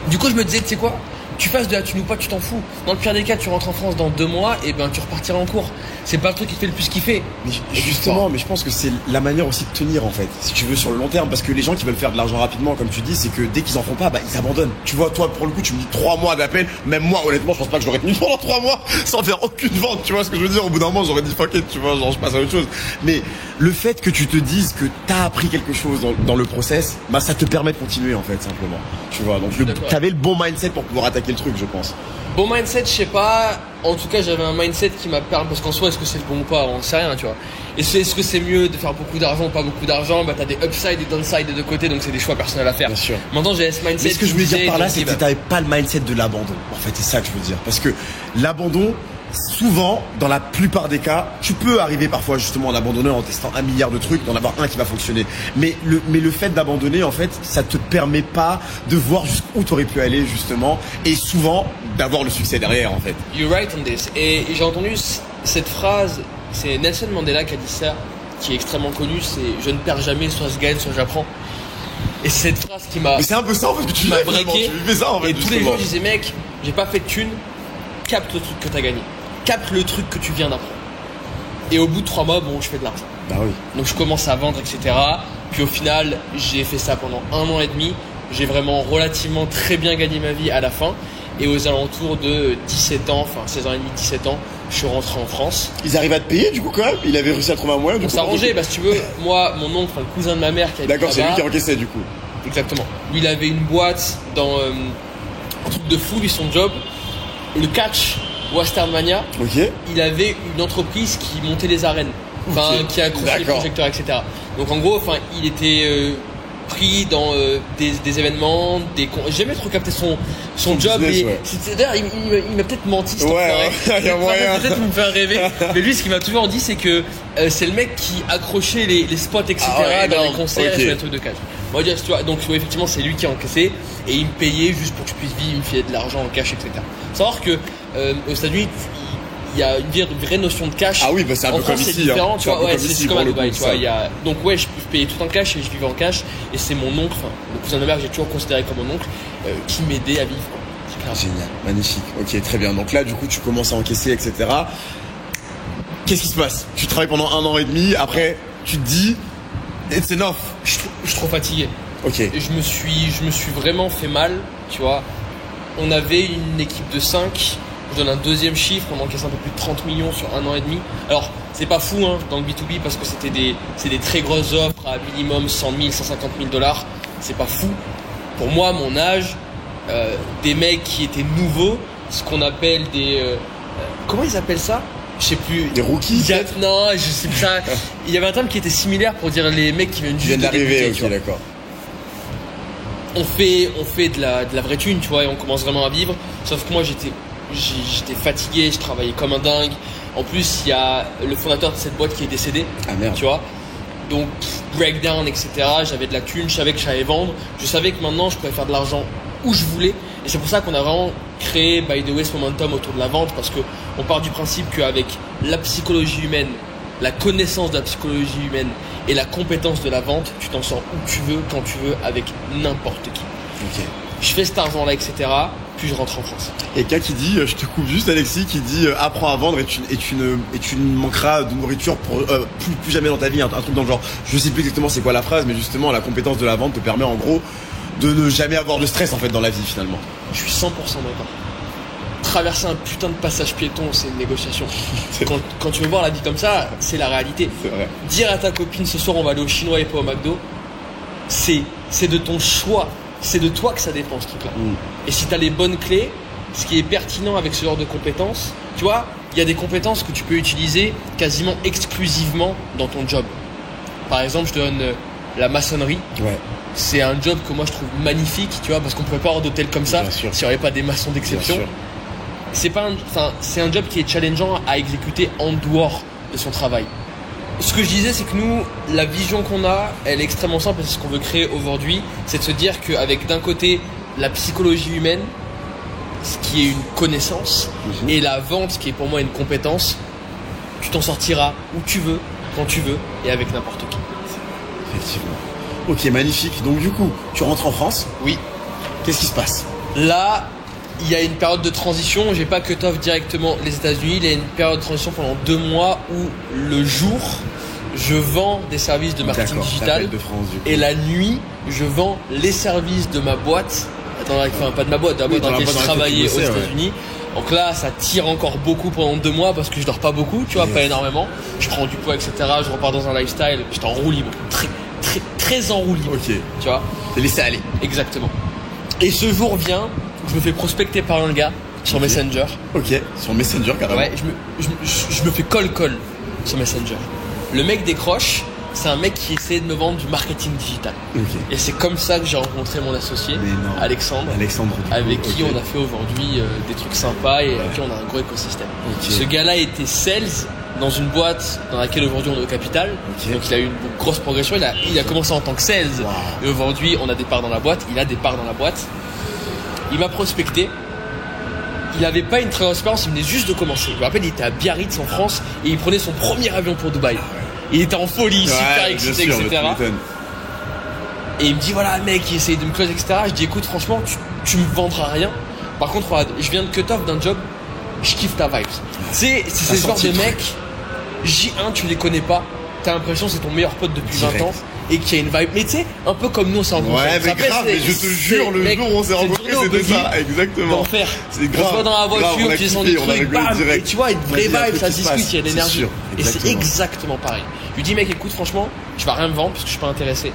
Du coup, je me disais, tu sais quoi, tu fasses de la thune ou pas, tu t'en fous. Dans le pire des cas, tu rentres en France dans 2 mois, et ben tu repartiras en cours. C'est pas le truc qui te fait le plus kiffer. Mais justement, mais je pense que c'est la manière aussi de tenir en fait, si tu veux sur le long terme, parce que les gens qui veulent faire de l'argent rapidement, comme tu dis, c'est que dès qu'ils en font pas, bah ils abandonnent. Tu vois, toi pour le coup, tu me dis 3 mois d'appel, même moi honnêtement, je pense pas que j'aurais tenu pendant 3 mois sans faire aucune vente. Tu vois ce que je veux dire? Au bout d'un moment, j'aurais dit fuck it, tu vois, genre je passe à autre chose. Mais le fait que tu te dises que t'as appris quelque chose dans le process, bah ça te permet de continuer en fait simplement. Tu vois, donc t'avais le bon mindset pour pouvoir attaquer le truc, je pense. Bon mindset, je sais pas. En tout cas, j'avais un mindset qui m'a permis, parce qu'en soi, est-ce que c'est le bon ou pas, on sait rien, tu vois. Et est-ce que c'est mieux de faire beaucoup d'argent ou pas beaucoup d'argent? Bah, t'as des upside et downside des deux côtés, donc c'est des choix personnels à faire. Bien sûr. Maintenant, j'ai ce mindset. Mais ce que je voulais dire par là, c'est que t'avais pas le mindset de l'abandon. En fait, c'est ça que je veux dire. Parce que l'abandon, souvent, dans la plupart des cas, tu peux arriver parfois justement à l'abandonner en testant 1 milliard de trucs, d'en avoir un qui va fonctionner. Mais le fait d'abandonner, en fait, ça te permet pas de voir jusqu'où t'aurais pu aller justement, et souvent d'avoir le succès derrière, en fait. You're right on this. Et j'ai entendu cette phrase, c'est Nelson Mandela qui a dit ça, qui est extrêmement connu, c'est je ne perds jamais, soit je gagne, soit j'apprends. Et c'est cette phrase qui m'a. Mais c'est un peu ça en fait que tu m'as breaké. Tu fais ça en fait. Et tous les jours, je disais mec, j'ai pas fait de thune, capte le truc que t'as gagné. Capte le truc que tu viens d'apprendre. Et au bout de 3 mois, bon, je fais de l'argent. Bah oui. Donc je commence à vendre, etc. Puis au final, j'ai fait ça pendant 1 an et demi. J'ai vraiment relativement très bien gagné ma vie à la fin. Et aux alentours de 17 ans, enfin 16 ans et demi, 17 ans, je suis rentré en France. Ils arrivent à te payer du coup quand même? Il avait réussi à trouver un moyen? On s'arrangeait, bah si tu veux, moi, mon oncle, enfin, le cousin de ma mère qui a. D'accord, c'est lui qui encaissait du coup. Exactement. Lui, il avait une boîte dans un truc de fou, lui, son job. Le catch. Westernmania, il avait une entreprise qui montait les arènes, enfin qui accrochait les projecteurs, etc. Donc en gros, enfin, il était pris dans des événements, j'ai jamais trop capté son job. Business, D'ailleurs, il m'a peut-être menti. Il y a moyen. Peut-être me faire rêver. Mais lui, ce qu'il m'a toujours dit, c'est que c'est le mec qui accrochait les spots, etc. dans les concerts et sur les trucs de catch. Moi, tu vois, donc effectivement, c'est lui qui a encaissé et il me payait juste pour que je puisse vivre, il me filait de l'argent en cash, etc. Faut savoir que aux États-Unis, il y a une vraie notion de cash. Ah oui, bah c'est un peu comme ici. C'est différent, tu vois. Ouais, c'est comme à Dubaï, tu vois. Donc ouais, je payais tout en cash et je vivais en cash. Et c'est mon oncle, le cousin de ma mère que j'ai toujours considéré comme mon oncle, qui m'aidait à vivre. Génial, magnifique. Ok, très bien. Donc là, du coup, tu commences à encaisser, etc. Qu'est-ce qui se passe? Tu travailles pendant 1 an et demi. Après, tu te dis, it's enough. Je suis trop fatigué. Ok. Et je me suis vraiment fait mal, tu vois. On avait une équipe de 5. Je donne un deuxième chiffre, on encaisse un peu plus de 30 millions sur 1 an et demi. Alors, c'est pas fou hein, dans le B2B parce que c'est des très grosses offres à minimum 100 000, 150 000 $. C'est pas fou. Pour moi, mon âge, des mecs qui étaient nouveaux, ce qu'on appelle des... comment ils appellent ça? Je sais plus. Des rookies? Non, je sais plus ça. Il y avait un terme qui était similaire pour dire les mecs qui viennent juste d'arriver. Ok, d'accord. On fait de la vraie thune, tu vois, et on commence vraiment à vivre. Sauf que moi, j'étais fatigué, je travaillais comme un dingue. En plus, il y a le fondateur de cette boîte qui est décédé. Ah merde. Tu vois. Donc, breakdown, etc. J'avais de la thune, je savais que j'allais vendre. Je savais que maintenant, je pouvais faire de l'argent où je voulais. Et c'est pour ça qu'on a vraiment créé By the Way ce momentum autour de la vente. Parce qu'on part du principe qu'avec la psychologie humaine, la connaissance de la psychologie humaine et la compétence de la vente, tu t'en sors où tu veux, quand tu veux, avec n'importe qui. Ok. Je fais cet argent-là, etc. depuis que je rentre en France. Et quelqu'un qui dit, je te coupe juste Alexis, qui dit apprends à vendre et tu ne manqueras de nourriture pour plus jamais dans ta vie, un truc dans le genre. Je sais plus exactement c'est quoi la phrase, mais justement la compétence de la vente te permet en gros de ne jamais avoir de stress en fait dans la vie finalement. Je suis 100% d'accord. Traverser un putain de passage piéton, c'est une négociation. Quand tu veux voir la vie comme ça, c'est la réalité. C'est vrai. Dire à ta copine ce soir on va aller au chinois et pas au McDo, c'est de ton choix. C'est de toi que ça dépend ce truc-là. Et si tu as les bonnes clés, ce qui est pertinent avec ce genre de compétences, tu vois, il y a des compétences que tu peux utiliser quasiment exclusivement dans ton job. Par exemple, je te donne la maçonnerie. Ouais. C'est un job que moi je trouve magnifique, tu vois, parce qu'on ne pourrait pas avoir d'hôtel comme ça s'il n'y avait pas des maçons d'exception. C'est un job qui est challengeant à exécuter en dehors de son travail. Ce que je disais, c'est que nous, la vision qu'on a, elle est extrêmement simple et c'est ce qu'on veut créer aujourd'hui, c'est de se dire qu'avec d'un côté la psychologie humaine, ce qui est une connaissance, et la vente, qui est pour moi une compétence, tu t'en sortiras où tu veux, quand tu veux et avec n'importe qui. Effectivement. Ok, magnifique. Donc du coup, tu rentres en France. Oui. Qu'est-ce qui se passe? Là, il y a une période de transition. J'ai pas cut off directement les États-Unis. Il y a une période de transition pendant 2 mois où le jour, je vends des services de marketing digital. De France, et la nuit, je vends les services de ma boîte. Pas de ma boîte, de la boîte dans laquelle je travaillais aux États-Unis. Ouais. Donc là, ça tire encore beaucoup pendant 2 mois parce que je dors pas beaucoup, tu vois, pas énormément. Je prends du poids, etc. Je repars dans un lifestyle. J'étais en roue libre, très en roue libre. Ok. Tu vois. T'es laissé aller. Exactement. Et ce jour vient où je me fais prospecter par un gars sur Messenger. Ok. Sur Messenger carrément. Ouais. Je me fais call sur Messenger. Le mec décroche. C'est un mec qui essaie de me vendre du marketing digital. Okay. Et c'est comme ça que j'ai rencontré mon associé, Alexandre, avec qui on a fait aujourd'hui des trucs sympas et avec qui on a un gros écosystème. Okay. Ce gars-là était sales dans une boîte dans laquelle aujourd'hui on est au capital. Okay. Donc il a eu une grosse progression. Il a commencé en tant que sales. Wow. Et aujourd'hui on a des parts dans la boîte. Il a des parts dans la boîte. Il m'a prospecté. Il n'avait pas une très grosse expérience, il venait juste de commencer. Je me rappelle, il était à Biarritz en France et il prenait son premier avion pour Dubaï. Il était en folie, super excité, etc. Et il me dit, voilà, mec, il essaye de me close, etc. Je dis, écoute, franchement, tu me vendras rien. Par contre, je viens de cut off d'un job, je kiffe ta vibe. C'est ce genre de mec, J1, tu les connais pas, t'as l'impression que c'est ton meilleur pote depuis 20 ans et qu'il y a une vibe. Mais tu sais, un peu comme nous on s'est rencontrés. Ouais, mais grave, mais je te jure, le jour où on s'est rencontrés, c'était ça, exactement. D'enfer. C'est grave. On se voit dans la voiture, tu descends des trucs, bam, et tu vois, une vraie vibe, ça discute, il y a de l'énergie. Et c'est exactement pareil. Je lui dis, mec, écoute, franchement, tu vas rien me vendre parce que je suis pas intéressé.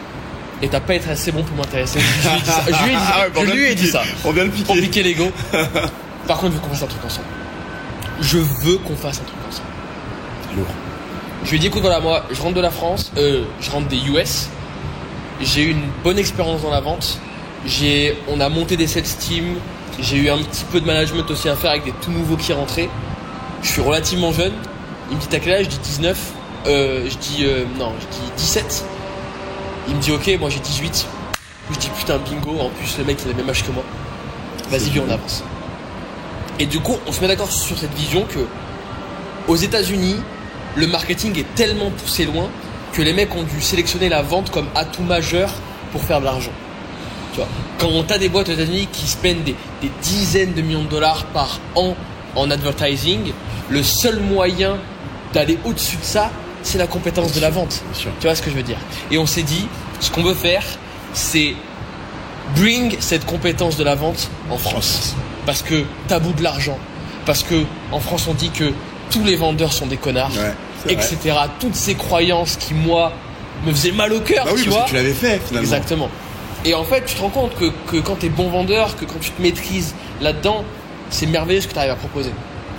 Et t'as pas été assez bon pour m'intéresser. Je lui ai dit ça. Je lui ai dit ça. On vient de piquer. Pour piquer l'ego. Par contre, je veux qu'on fasse un truc ensemble. Je veux qu'on fasse un truc ensemble. Lourd. Je lui ai dit, écoute, voilà, moi, je rentre de la France, je rentre des US. J'ai eu une bonne expérience dans la vente. On a monté des sales teams. J'ai eu un petit peu de management aussi à faire avec des tout nouveaux qui rentraient. Je suis relativement jeune. Il me dit, t'as quel âge? Je dis 19. Je dis 17. Il me dit, ok, moi j'ai 18. Je dis, putain, bingo. En plus, le mec, il a le même âge que moi. Vas-y, viens, on avance. Et du coup, on se met d'accord sur cette vision que, aux États-Unis, le marketing est tellement poussé loin que les mecs ont dû sélectionner la vente comme atout majeur pour faire de l'argent. Tu vois, quand t'as des boîtes aux États-Unis qui spendent des dizaines de millions de dollars par an en advertising, le seul moyen d'aller au-dessus de ça, c'est la compétence de la vente. Tu vois ce que je veux dire? Et on s'est dit, ce qu'on veut faire, c'est bring cette compétence de la vente en France. Parce que tabou de l'argent. Parce que en France, on dit que tous les vendeurs sont des connards, etc. Toutes ces croyances qui, moi, me faisaient mal au cœur, tu vois. Que tu l'avais fait, finalement. Exactement. Et en fait, tu te rends compte que quand t'es bon vendeur, que quand tu te maîtrises là-dedans, c'est merveilleux ce que tu arrives à proposer.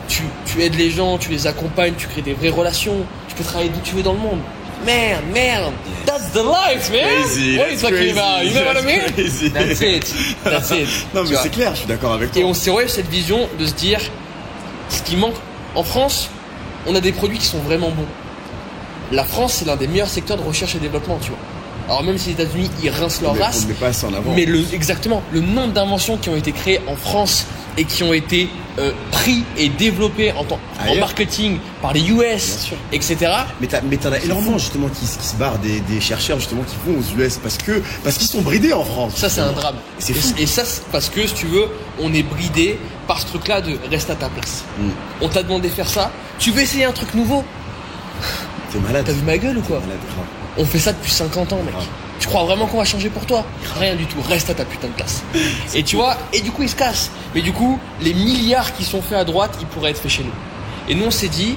Tu aides les gens, tu les accompagnes, tu crées des vraies relations, tu peux travailler d'où tu veux dans le monde. Man, that's the life, man. Crazy, what are you talking about? You know what I mean? Crazy. That's it. Non, mais c'est clair, je suis d'accord avec toi. Et on s'est cette vision de se dire, ce qui manque en France, on a des produits qui sont vraiment bons. La France, c'est l'un des meilleurs secteurs de recherche et développement, tu vois. Alors même si les États-Unis, ils rincent leur race, on met pas ça en avant. Mais exactement, le nombre d'inventions qui ont été créées en France et qui ont été pris et développés en marketing par les US, etc. Mais t'en as énormément justement qui se barrent des chercheurs justement qui vont aux US parce qu'ils sont bridés en France. Ça c'est un drame. Et ça c'est parce que si tu veux, on est bridé par ce truc-là de reste à ta place. On t'a demandé de faire ça. Tu veux essayer un truc nouveau? T'es malade. T'as vu ma gueule ou quoi? Malade, on fait ça depuis 50 ans, mec. Tu crois vraiment qu'on va changer pour toi? Rien du tout, reste à ta putain de place. Et tu vois, et du coup ils se cassent. Mais du coup, les milliards qui sont faits à droite, ils pourraient être faits chez nous. Et nous on s'est dit,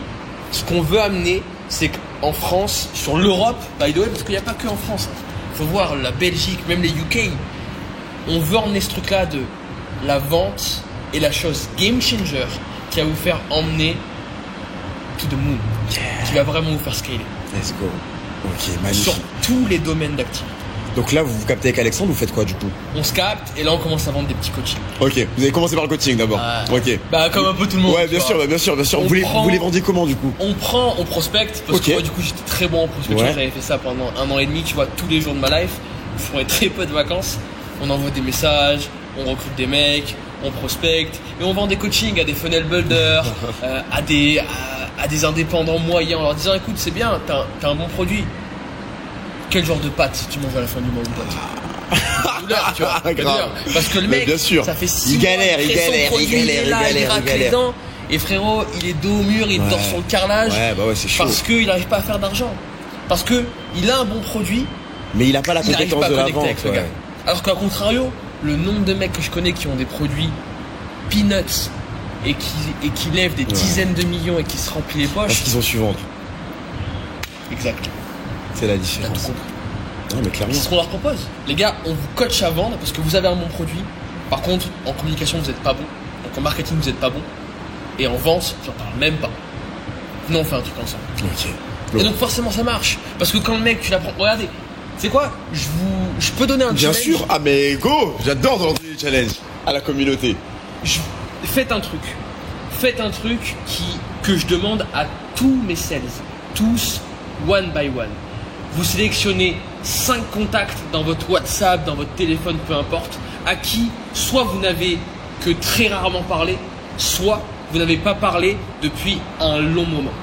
ce qu'on veut amener, c'est qu'en France, sur l'Europe, by the way, parce qu'il n'y a pas que en France. Faut voir la Belgique, même les UK. On veut emmener ce truc-là de la vente et la chose game changer qui va vous faire emmener to the moon. Qui va vraiment vous faire scaler. Let's go. Ok, magnifique. Sur tous les domaines d'activité. Donc là, vous vous captez avec Alexandre, vous faites quoi du coup? On se capte et là on commence à vendre des petits coachings. Ok, vous avez commencé par le coaching d'abord. Ok. Bah comme un peu tout le monde. Ouais, bien sûr. Vous les vendiez comment du coup? On prospecte parce que moi du coup j'étais très bon en prospection. J'avais fait ça pendant 1 an et demi, tu vois, tous les jours de ma life. Je ferais très peu de vacances. On envoie des messages, on recrute des mecs, on prospecte et on vend des coachings à des funnel builders, à des indépendants moyens en leur disant écoute c'est bien, t'as un bon produit. Quel genre de pâtes tu manges à la fin du mois ou pas? Douleur, tu vois. Douleur. Parce que le mec, bien sûr. ça fait 6 il mois galère. il racle les dents. Et frérot, il est dos au mur, il dort sur le carrelage. Ouais, bah ouais, c'est chaud. Parce qu'il n'arrive pas à faire d'argent. Parce que il a un bon produit. Mais il n'a pas la compétence de la vente. Avec le gars. Alors qu'à contrario, le nombre de mecs que je connais qui ont des produits peanuts et qui lèvent des dizaines de millions et qui se remplissent les poches. Parce qu'ils ont su vendre. Exact. C'est la différence. Non, mais clairement. C'est ce qu'on leur propose. Les gars, on vous coach à vendre parce que vous avez un bon produit. Par contre, en communication, vous n'êtes pas bon. Donc en marketing, vous n'êtes pas bon. Et en vente, j'en parle même pas. Venez, on fait un truc ensemble. Ok. Et donc forcément, ça marche. Parce que quand le mec, tu l'apprends. Regardez, c'est quoi? Je peux donner un challenge. Bien sûr. Ah mais go. J'adore donner des challenges à la communauté. Faites un truc. Faites un truc que je demande à tous mes sales. Tous, one by one. Vous sélectionnez 5 contacts dans votre WhatsApp, dans votre téléphone, peu importe, à qui soit vous n'avez que très rarement parlé, soit vous n'avez pas parlé depuis un long moment.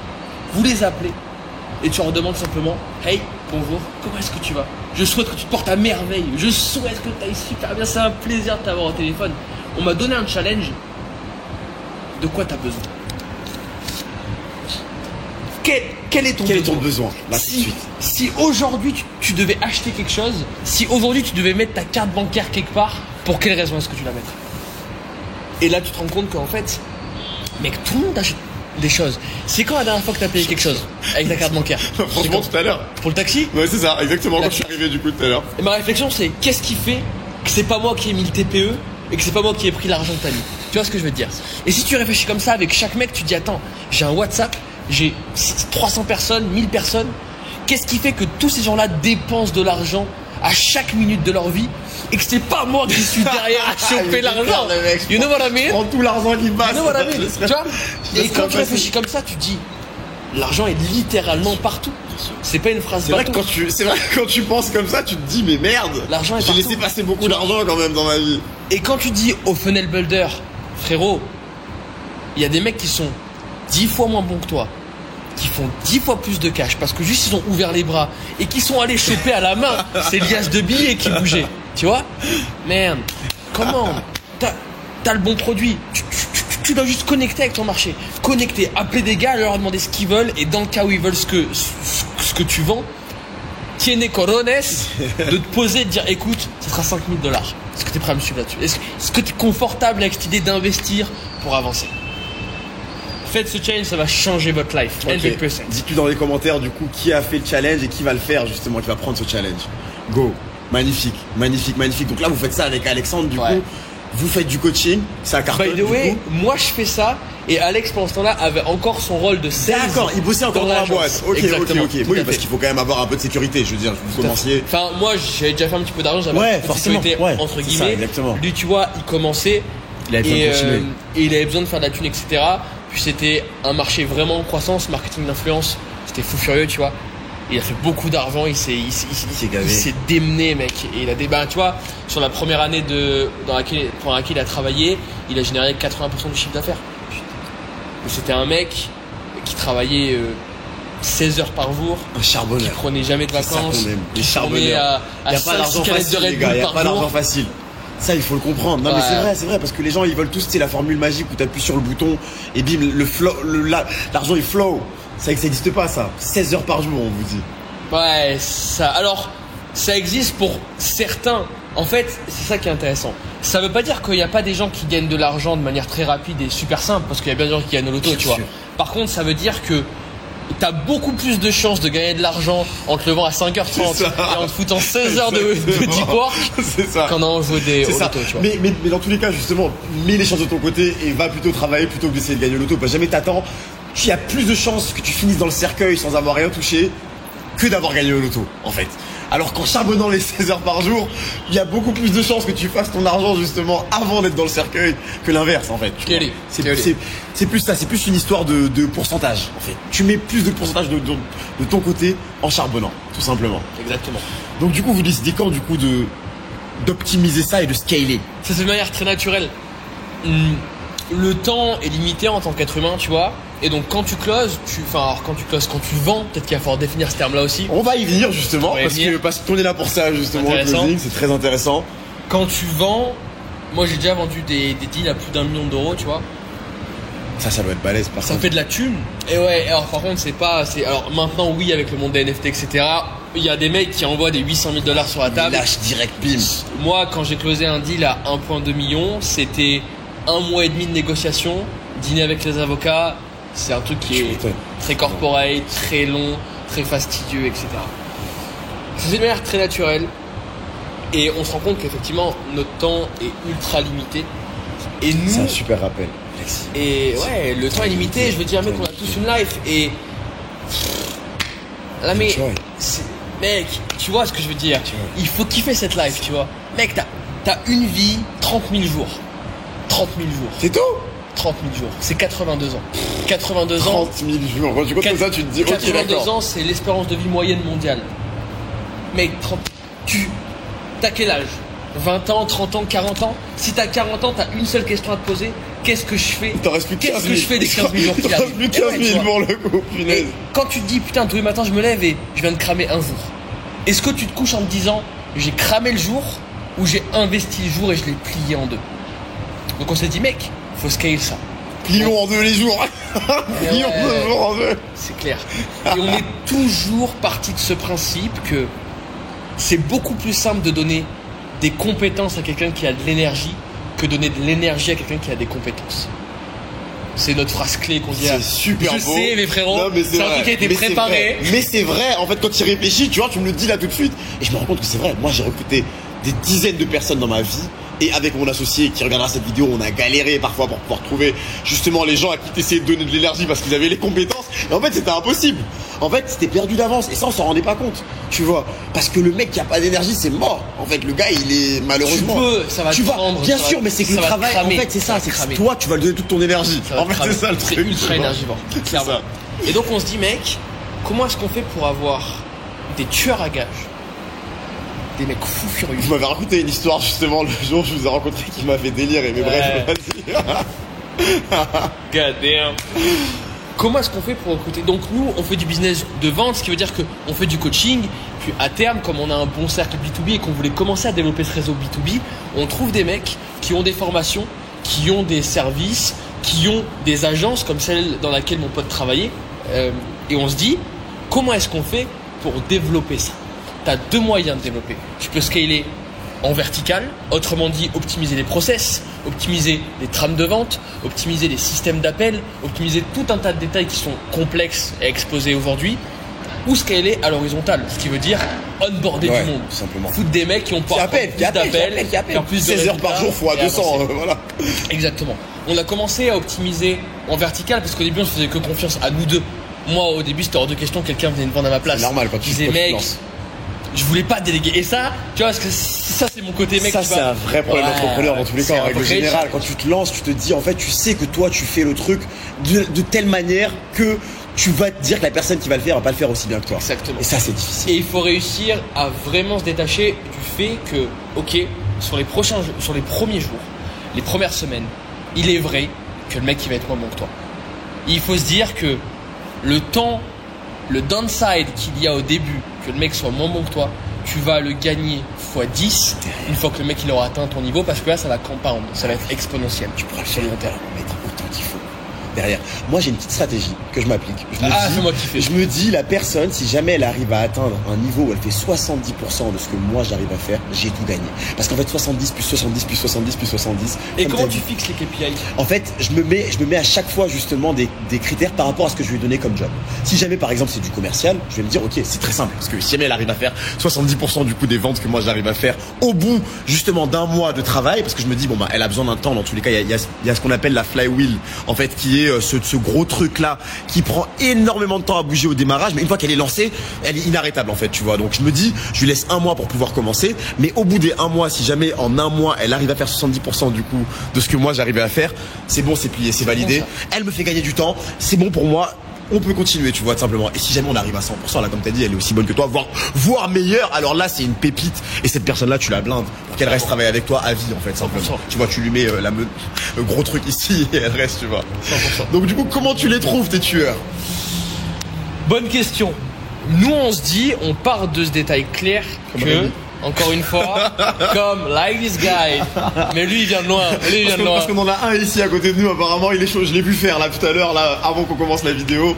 Vous les appelez et tu leur demandes simplement « Hey, bonjour, comment est-ce que tu vas? Je souhaite que tu te portes à merveille, je souhaite que tu ailles super bien, c'est un plaisir de t'avoir au téléphone. On m'a donné un challenge, de quoi tu as besoin ?» Quel est ton besoin là, tout de suite. Si aujourd'hui tu devais acheter quelque chose, si aujourd'hui tu devais mettre ta carte bancaire quelque part, pour quelle raison est-ce que tu la mettrais? Et là tu te rends compte qu'en fait, mec, tout le monde achète des choses. C'est quand la dernière fois que tu as payé quelque chose avec ta carte bancaire? Franchement, tout à l'heure. Pour le taxi? Ouais, c'est ça, exactement, quand je suis arrivé du coup tout à l'heure. Et ma réflexion c'est qu'est-ce qui fait que c'est pas moi qui ai mis le TPE et que c'est pas moi qui ai pris l'argent que t'as mis? Tu vois ce que je veux te dire? Et si tu réfléchis comme ça avec chaque mec, tu te dis attends, j'ai un WhatsApp, j'ai 300 personnes, 1000 personnes. Qu'est-ce qui fait que tous ces gens-là dépensent de l'argent à chaque minute de leur vie et que c'est pas moi qui suis derrière à choper l'argent? You know what I mean? Prends tout l'argent qui passe. You know what I mean? Tu vois? Et quand tu réfléchis comme ça, tu te dis l'argent est littéralement partout. C'est pas une phrase. C'est vrai que quand tu penses comme ça, tu te dis mais merde. L'argent est j'ai partout. laissé passer beaucoup d'argent quand même dans ma vie. Et quand tu dis au funnel builder, frérot, il y a des mecs qui sont 10 fois moins bons que toi, qui font 10 fois plus de cash parce que juste ils ont ouvert les bras et qui sont allés choper à la main ces liasses de billets qui bougeaient. Tu vois? Merde. Comment? T'as le bon produit. Tu dois juste connecter avec ton marché. Connecter, appeler des gars, leur demander ce qu'ils veulent et dans le cas où ils veulent ce que tu vends, tiene corones, de te poser et de dire écoute, ça sera $5 000. Est-ce que tu es prêt à me suivre là-dessus? Est-ce que tu es confortable avec cette idée d'investir pour avancer? Faites ce challenge, ça va changer votre life. Okay. 100%. Dites-nous dans les commentaires du coup qui a fait le challenge et qui va le faire justement, qui va prendre ce challenge. Go. Magnifique, magnifique, magnifique. Donc là vous faites ça avec Alexandre du coup. Vous faites du coaching, ça cartonne. By the way, moi je fais ça et Alex pendant ce temps-là avait encore son rôle de sales. D'accord, il bossait encore dans la boîte. Ok. Oui, parce qu'il faut quand même avoir un peu de sécurité. Je veux dire, vous commenciez. Enfin, moi j'avais déjà fait un petit peu d'argent, j'avais un peu de sécurité entre guillemets. Ça, exactement. Lui, tu vois, il commençait et il avait besoin de faire de la thune, etc. Puis c'était un marché vraiment en croissance, marketing d'influence, c'était fou furieux, tu vois. Il a fait beaucoup d'argent, il s'est démené, mec. Et il a tu vois, sur la première année pendant laquelle il a travaillé, il a généré 80% du chiffre d'affaires. C'était un mec qui travaillait 16 heures par jour, un charbonneur, qui prenait jamais de vacances, qui charbonnait à 5-6 canettes de Red Bull par jour. Il n'y a pas d'argent facile. Ça, il faut le comprendre. Non, mais c'est vrai, parce que les gens, ils veulent tous, la formule magique où t'appuies sur le bouton et bim, l'argent, il flow. Ça n'existe pas, ça. 16 heures par jour, on vous dit. Ouais, alors, ça existe pour certains. En fait, c'est ça qui est intéressant. Ça veut pas dire qu'il n'y a pas des gens qui gagnent de l'argent de manière très rapide et super simple, parce qu'il y a bien des gens qui gagnent au loto, tu vois. Par contre, ça veut dire que t'as beaucoup plus de chances de gagner de l'argent en te levant à 5h30 et en te foutant 16 heures de deep work qu'en allant jouer au loto, tu vois. Mais dans tous les cas, justement, mets les chances de ton côté et va plutôt travailler plutôt que d'essayer de gagner au loto. Parce que jamais t'attends. Il y a plus de chances que tu finisses dans le cercueil sans avoir rien touché que d'avoir gagné au loto, en fait. Alors qu'en charbonnant les 16 heures par jour, il y a beaucoup plus de chances que tu fasses ton argent justement avant d'être dans le cercueil que l'inverse, en fait. C'est plus ça, c'est plus une histoire de pourcentage, en fait. Tu mets plus de pourcentage de ton côté en charbonnant, tout simplement. Exactement. Donc du coup, vous décidez quand du coup d'optimiser ça et de scaler? Ça c'est de manière très naturelle. Le temps est limité en tant qu'être humain, tu vois. Et donc quand tu closes, quand tu vends, peut-être qu'il va falloir définir ce terme-là aussi. On va y venir justement, parce qu'on est là pour ça justement, le closing, c'est très intéressant. Quand tu vends, moi j'ai déjà vendu des deals à plus d'1 million d'euros, tu vois. Ça doit être balèze par contre. Ça fait de la thune. Et ouais, alors par contre alors maintenant oui, avec le monde des NFT, etc. Il y a des mecs qui envoient des 800 000 $ sur la table. Lâche direct, bim. Moi quand j'ai closé un deal à 1,2 million, c'était 1 mois et demi de négociation, dîner avec les avocats. C'est un truc qui est très corporate, très long, très fastidieux, etc. C'est une manière très naturelle. Et on se rend compte qu'effectivement, notre temps est ultra limité. Et nous. C'est un super rappel. Et ouais, le temps est limité. Je veux dire, mec, on a tous une life. Et. Là, mais. Mec, tu vois ce que je veux dire? Il faut kiffer cette life, tu vois. Mec, t'as une vie, 30 000 jours. 30 000 jours. C'est tout? 30 000 jours, c'est 82 ans. 82 ans. 30 000 jours. Quand tu comptes comme ça, tu te dis, 82 ans, c'est l'espérance de vie moyenne mondiale. Mec, t'as quel âge? 20 ans, 30 ans, 40 ans? Si t'as 40 ans, t'as une seule question à te poser. Qu'est-ce que je fais? T'en restes plus 15 000. Qu'est-ce que je fais des 15 000 jours qui arrivent? Plus 15 000 pour le coup, punaise. Quand tu te dis, putain, tous les matins, je me lève et je viens de cramer un jour. Est-ce que tu te couches en te disant, j'ai cramé le jour ou j'ai investi le jour et je l'ai plié en deux? Donc on s'est dit, mec, faut scale ça. Plions en deux les jours. Plions deux jours en deux. C'est clair. Et on est toujours parti de ce principe que c'est beaucoup plus simple de donner des compétences à quelqu'un qui a de l'énergie que donner de l'énergie à quelqu'un qui a des compétences. C'est notre phrase clé qu'on dit. C'est super beau. Je sais, mes frérots. C'est un truc qui a été préparé. Mais c'est vrai. En fait, quand tu y réfléchis, tu vois, tu me le dis là tout de suite. Et je me rends compte que c'est vrai. Moi, j'ai recruté des dizaines de personnes dans ma vie. Et avec mon associé qui regardera cette vidéo, on a galéré parfois pour pouvoir trouver justement les gens à qui t'essayais de donner de l'énergie parce qu'ils avaient les compétences. Et en fait, c'était impossible. En fait, c'était perdu d'avance. Et ça, on s'en rendait pas compte. Tu vois. Parce que le mec qui a pas d'énergie, c'est mort. En fait, le gars, il est malheureusement. Ça va te prendre. Bien sûr, mais c'est que le travail, en fait, c'est ça. C'est que toi, tu vas lui donner toute ton énergie. En fait, c'est ça le truc. C'est ultra énergivore. Clairement. Et donc, on se dit, mec, comment est-ce qu'on fait pour avoir des tueurs à gages? Des mecs fous furieux. Vous m'avez raconté une histoire justement le jour où je vous ai rencontré qui m'a fait délirer, mais bref, vas-y. God damn. Comment est-ce qu'on fait pour recruter? Donc nous, on fait du business de vente, ce qui veut dire qu'on fait du coaching, puis à terme, comme on a un bon cercle B2B et qu'on voulait commencer à développer ce réseau B2B, on trouve des mecs qui ont des formations, qui ont des services, qui ont des agences comme celle dans laquelle mon pote travaillait, et on se dit, comment est-ce qu'on fait pour développer ça? Tu as deux moyens de développer. Tu peux scaler en vertical, autrement dit optimiser les process, optimiser les trames de vente, optimiser les systèmes d'appel, optimiser tout un tas de détails qui sont complexes et exposés aujourd'hui, ou scaler à l'horizontale, ce qui veut dire onboarder du monde, simplement. Foutre des mecs qui ont pas plus d'appels, faire plus de 16 heures par jour fois 200, voilà. Exactement. On a commencé à optimiser en vertical parce qu'au début on se faisait que confiance à nous deux. Moi au début c'était hors de question que quelqu'un vienne me vendre à ma place. C'est normal quand tu disais mec. Je voulais pas déléguer. Et ça, tu vois, parce que ça, c'est mon côté mec. Ça, c'est un vrai problème d'entrepreneur dans tous les cas. En règle générale, quand tu te lances, tu te dis, en fait, tu sais que toi, tu fais le truc de telle manière que tu vas te dire que la personne qui va le faire va pas le faire aussi bien que toi. Exactement. Et ça, c'est difficile. Et il faut réussir à vraiment se détacher du fait que, ok, sur les premiers jours, les premières semaines, il est vrai que le mec il va être moins bon que toi. Il faut se dire que le temps, le downside qu'il y a au début, que le mec soit moins bon que toi, tu vas le gagner x10 une fois que le mec il aura atteint ton niveau, parce que là ça va compound, ça va être exponentiel. Tu pourras sur le long terme mettre autant qu'il faut derrière. Moi, j'ai une petite stratégie que je m'applique. Fais-moi kiffer. Je me dis, la personne, si jamais elle arrive à atteindre un niveau où elle fait 70% de ce que moi j'arrive à faire, j'ai tout gagné. Parce qu'en fait, 70 plus 70 plus 70 plus 70. Et comment tu fixes les KPI? En fait, je me mets à chaque fois justement des critères par rapport à ce que je lui ai donné comme job. Si jamais, par exemple, c'est du commercial, je vais me dire, ok, c'est très simple. Parce que si jamais elle arrive à faire 70% du coup des ventes que moi j'arrive à faire au bout justement d'un mois de travail, parce que je me dis, bon, bah, elle a besoin d'un temps. Dans tous les cas, il y a ce qu'on appelle la flywheel, en fait, qui est ce gros truc là qui prend énormément de temps à bouger au démarrage, mais une fois qu'elle est lancée, elle est inarrêtable en fait, tu vois. Donc je me dis, je lui laisse un mois pour pouvoir commencer, mais au bout des un mois, si jamais en un mois elle arrive à faire 70% du coup de ce que moi j'arrivais à faire, c'est bon, c'est plié, c'est validé. Elle me fait gagner du temps, c'est bon pour moi. On peut continuer, tu vois, tout simplement. Et si jamais on arrive à 100%, là, comme t'as dit, elle est aussi bonne que toi, voire meilleure, alors là, c'est une pépite. Et cette personne-là, tu la blindes pour qu'elle reste travailler avec toi à vie, en fait, simplement. Tu vois, tu lui mets le gros truc ici et elle reste, tu vois. 100%. Donc, du coup, comment tu les trouves, tes tueurs? Bonne question. Nous, on se dit, on part de ce détail clair que, encore une fois, comme like this guy. Mais lui, il vient de loin. Parce qu'on en a un ici à côté de nous, apparemment, il est chaud. Je l'ai vu faire là tout à l'heure, là, avant qu'on commence la vidéo.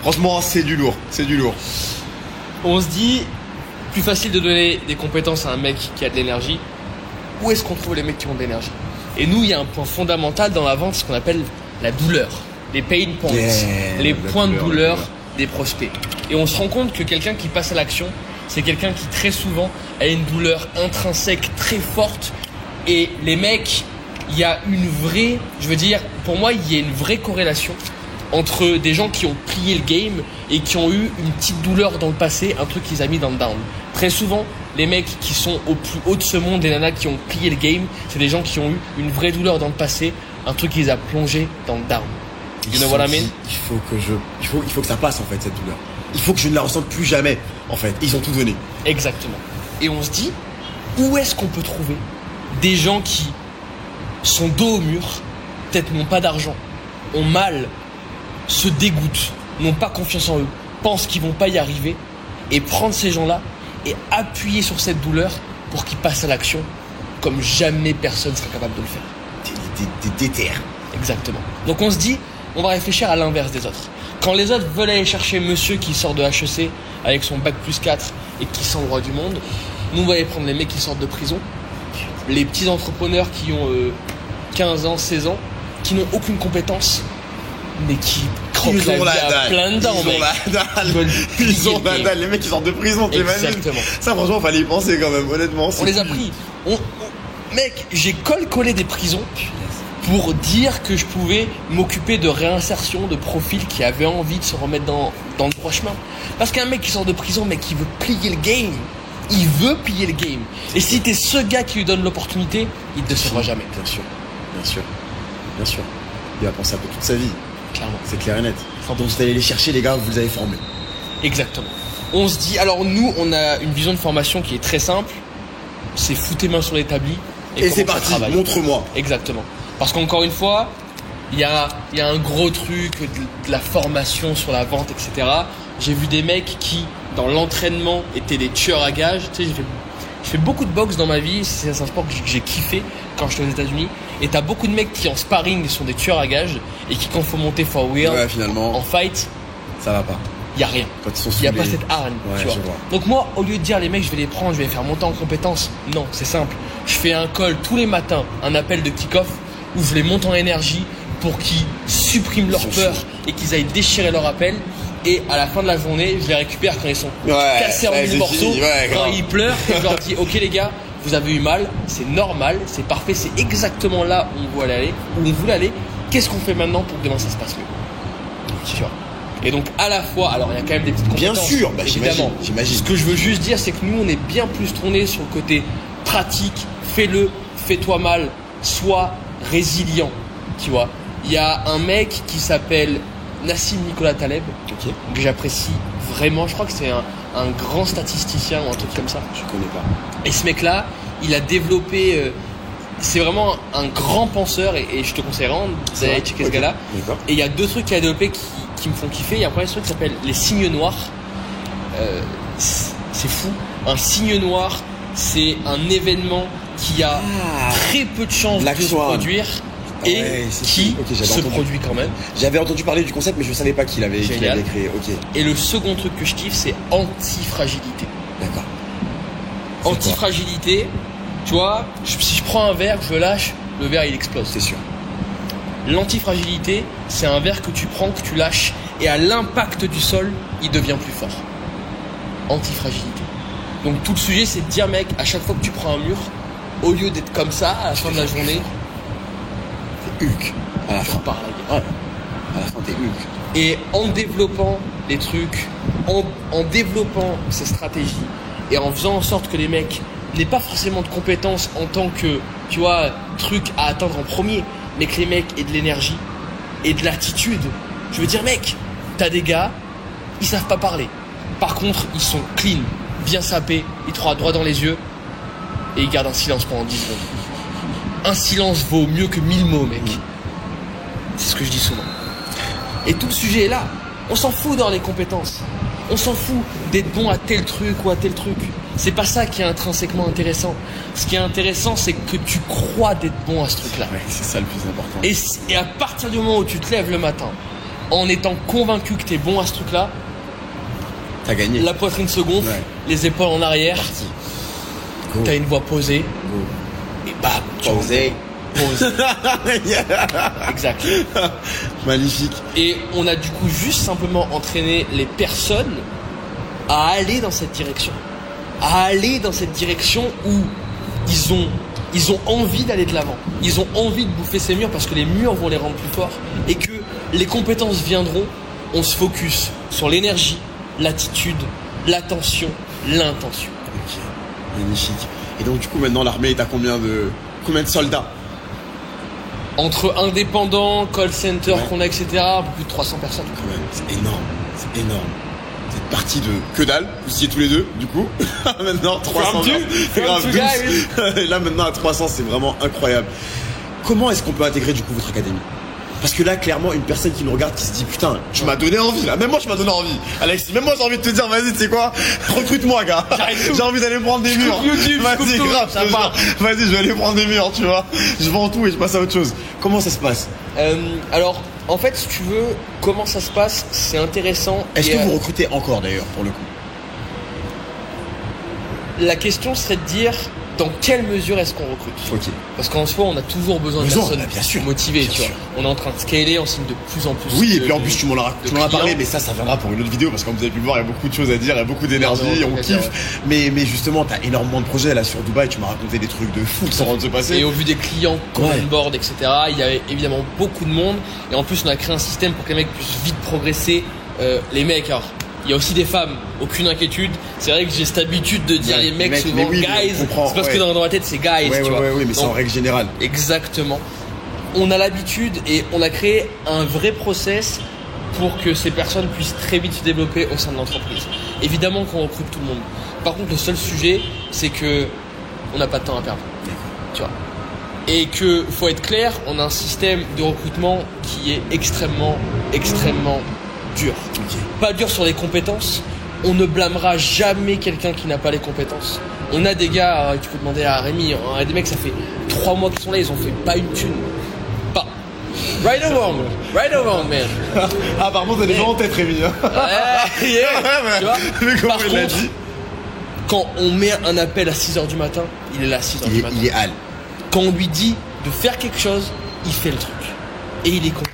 Franchement, c'est du lourd. C'est du lourd. On se dit, plus facile de donner des compétences à un mec qui a de l'énergie. Où est-ce qu'on trouve les mecs qui ont de l'énergie? Et nous, il y a un point fondamental dans la vente, ce qu'on appelle la douleur. Les pain points. Les points de douleur des prospects. Et on se rend compte que quelqu'un qui passe à l'action, c'est quelqu'un qui très souvent a une douleur intrinsèque très forte. Et les mecs, il y a une vraie, je veux dire, pour moi, il y a une vraie corrélation entre des gens qui ont plié le game et qui ont eu une petite douleur dans le passé, un truc qui les a mis dans le down. Très souvent, les mecs qui sont au plus haut de ce monde, les nanas qui ont plié le game, c'est des gens qui ont eu une vraie douleur dans le passé, un truc qui les a plongés dans le down. You know what I mean? Il faut que ça passe, en fait, cette douleur. Il faut que je ne la ressente plus jamais, en fait. Ils ont tout donné. Exactement. Et on se dit, où est-ce qu'on peut trouver des gens qui sont dos au mur, peut-être n'ont pas d'argent, ont mal, se dégoûtent, n'ont pas confiance en eux, pensent qu'ils vont pas y arriver, et prendre ces gens-là et appuyer sur cette douleur pour qu'ils passent à l'action comme jamais personne serait capable de le faire. Des terres. Exactement. Donc on se dit, on va réfléchir à l'inverse des autres. Quand les autres veulent aller chercher monsieur qui sort de HEC avec son bac plus 4 et qui sent le roi du monde, nous on va aller prendre les mecs qui sortent de prison, les petits entrepreneurs qui ont 15 ans, 16 ans, qui n'ont aucune compétence, mais qui croquent la vie à plein dedans. Ils ont la dalle. Les mecs qui sortent de prison, t'imagines? Exactement. Ça, franchement, fallait y penser quand même, honnêtement. On les a pris. Mec, j'ai collé des prisons pour dire que je pouvais m'occuper de réinsertion de profils qui avaient envie de se remettre dans le droit chemin. Parce qu'un mec qui sort de prison, mais qui veut plier le game, il veut plier le game. Et si t'es ce gars qui lui donne l'opportunité, il ne te sauvera jamais. Bien sûr, bien sûr, bien sûr. Il va penser à peu toute sa vie. Clairement. C'est clair et net. Donc vous allez les chercher, les gars, vous les avez formés. Exactement. On se dit, alors nous, on a une vision de formation qui est très simple. C'est fous tes mains sur l'établi. Et c'est parti, montre-moi. Exactement. Parce qu'encore une fois, il y a un gros truc de la formation sur la vente, etc. J'ai vu des mecs qui, dans l'entraînement, étaient des tueurs à gages. Tu sais, j'ai fait beaucoup de boxe dans ma vie. C'est un sport que j'ai kiffé quand j'étais aux États-Unis. Et t'as beaucoup de mecs qui, en sparring, sont des tueurs à gages. Et qui, quand faut monter for wheel, finalement, en fight, ça va pas. Il n'y a rien. Il n'y a pas cette arme. Tu vois. Donc moi, au lieu de dire les mecs, je vais les prendre, je vais les faire monter en compétences. Non, c'est simple. Je fais un call tous les matins, un appel de kick-off, où je les monte en énergie pour qu'ils suppriment leur peur et qu'ils aillent déchirer leur appel. Et à la fin de la journée, je les récupère quand ils sont cassés en mille morceaux, quand ils pleurent. Et je leur dis, ok les gars, vous avez eu mal, c'est normal, c'est parfait, c'est exactement là où on voulait aller. Qu'est-ce qu'on fait maintenant pour que demain ça se passe mieux? Tu vois. Et donc à la fois, alors il y a quand même des petites compétences. Bien sûr, évidemment. J'imagine. Ce que je veux juste dire, c'est que nous, on est bien plus tourné sur le côté pratique, fais-le, fais-toi mal, sois résilient. Tu vois. Il y a un mec qui s'appelle Nassim Nicolas Taleb, Ok. que j'apprécie vraiment. Je crois que c'est un grand statisticien ou un truc comme ça. Je connais pas. Et ce mec-là, il a développé. C'est vraiment un grand penseur et je te conseille vraiment d'aller checker ce gars-là. D'accord. Et il y a 2 trucs qu'il a développé qui me font kiffer. Il y a un premier truc qui s'appelle les signes noirs. C'est fou. Un signe noir, c'est un événement qui a très peu de chances Black de se Swan. produire et Ouais, c'est qui ok, j'avais se entendu. produit quand même. J'avais entendu parler du concept, mais je savais pas qu'il avait Génial. créé. Ok. Et le second truc que je kiffe, c'est antifragilité. D'accord. C'est Antifragilité, tu vois, si je prends un verre, je le lâche, le verre il explose. C'est sûr. L'antifragilité, c'est un verre que tu prends, que tu lâches, et à l'impact du sol, il devient plus fort. Antifragilité. Donc tout le sujet, c'est de dire, mec, à chaque fois que tu prends un mur, au lieu d'être comme ça, à la fin de la journée, C'est Hulk. À la tu fin. repars la gueule. Ouais. À la fin, t'es Hulk. Et en développant des trucs, en développant ces stratégies, et en faisant en sorte que les mecs n'aient pas forcément de compétences en tant que, tu vois, truc à atteindre en premier, mais que les mecs aient de l'énergie et de l'attitude. Je veux dire, mec, t'as des gars, ils savent pas parler. Par contre, ils sont clean, bien sapés, ils te regardent droit dans les yeux et ils gardent un silence pendant 10 secondes. Un silence vaut mieux que 1000 mots, mec. C'est ce que je dis souvent. Et tout le sujet est là. On s'en fout dans les compétences. On s'en fout d'être bon à tel truc ou à tel truc. C'est pas ça qui est intrinsèquement intéressant. Ce qui est intéressant, c'est que tu crois d'être bon à ce truc-là. Ouais, c'est ça le plus important. Et à partir du moment où tu te lèves le matin, en étant convaincu que t'es bon à ce truc-là, T'as gagné. la poitrine se gonfle, Ouais. les épaules en arrière, Parti. Go. t'as une voix posée, Go. et bam, tu Posé. poses. Exact. Magnifique. Et on a du coup juste simplement entraîné les personnes à aller dans cette direction. À aller dans cette direction où ils ont envie d'aller de l'avant. Ils ont envie de bouffer ces murs parce que les murs vont les rendre plus forts et que les compétences viendront. On se focus sur l'énergie, l'attitude, l'attention, l'intention. Ok. Magnifique. Et donc, du coup, maintenant, l'armée est à combien de soldats? Entre indépendants, call center Ouais. qu'on a, etc., un peu plus de 300 personnes. Quand même. C'est énorme. C'est énorme. Vous êtes partis de que dalle. Vous y êtes tous les deux, du coup. Maintenant, 300. From two. C'est grave. From two guys. 12. Et là, maintenant, à 300, c'est vraiment incroyable. Comment est-ce qu'on peut intégrer, du coup, votre académie? Parce que là, clairement, une personne qui nous regarde, qui se dit, putain, tu m'as donné envie, là. Même moi, je m'as donné envie. Alexis, même moi, j'ai envie de te dire, vas-y, tu sais quoi? Recrute-moi, gars. J'ai envie d'aller prendre des murs. YouTube, je Vas-y, coupe tout, grave, ça je te part. jure. Vas-y, je vais aller prendre des murs, tu vois. Je vends tout et je passe à autre chose. Comment ça se passe? Alors, en fait, si tu veux, comment ça se passe, c'est intéressant. Est-ce Et, que vous recrutez encore, d'ailleurs, pour le coup? la question serait de dire dans quelle mesure est-ce qu'on recrute. Ok. Parce qu'en soi, on a toujours besoin de personnes bien sûr. motivées, Bien tu vois. sûr. On est en train de scaler, on signe de plus en plus. Oui, et de- puis en de- plus, tu m'en as de parlé, clients. mais ça viendra pour une autre vidéo, parce que comme vous avez pu le voir, il y a beaucoup de choses à dire, il y a beaucoup d'énergie, Non, on non, kiffe. Mais justement, t'as énormément de projets là sur Dubaï, tu m'as raconté des trucs de fou qui sont en train de se passer. Et au vu des clients qu'on Ouais. onboard, etc., il y avait évidemment beaucoup de monde. Et en plus, on a créé un système pour que les mecs puissent vite progresser. Les mecs, alors, il y a aussi des femmes, aucune inquiétude. C'est vrai que j'ai cette habitude de dire Ouais, les mecs souvent mais oui, guys. on comprend, C'est parce ouais. que dans ma tête, c'est guys, Ouais, tu vois. oui, mais c'est Donc, en règle générale. exactement. On a l'habitude et on a créé un vrai process pour que ces personnes puissent très vite se développer au sein de l'entreprise. Évidemment qu'on recrute tout le monde. Par contre, le seul sujet, c'est que on n'a pas de temps à perdre. Tu vois. Et que, faut être clair, on a un système de recrutement qui est extrêmement dur. Ok. Pas dur sur les compétences. On ne blâmera jamais quelqu'un qui n'a pas les compétences. On a des gars, tu peux demander à Rémi, on a des mecs, ça fait 3 mois qu'ils sont là, ils ont fait pas une thune. Pas. Right or wrong, man. Ah, par contre, t'as des gens en tête, Rémi. Hein. Ouais, yeah. Tu vois. Mais comment Par il l'a contre, dit? quand on met un appel à 6h du matin, il est là à 6h du matin. Il est hal. Quand on lui dit de faire quelque chose, il fait le truc. Et il est content.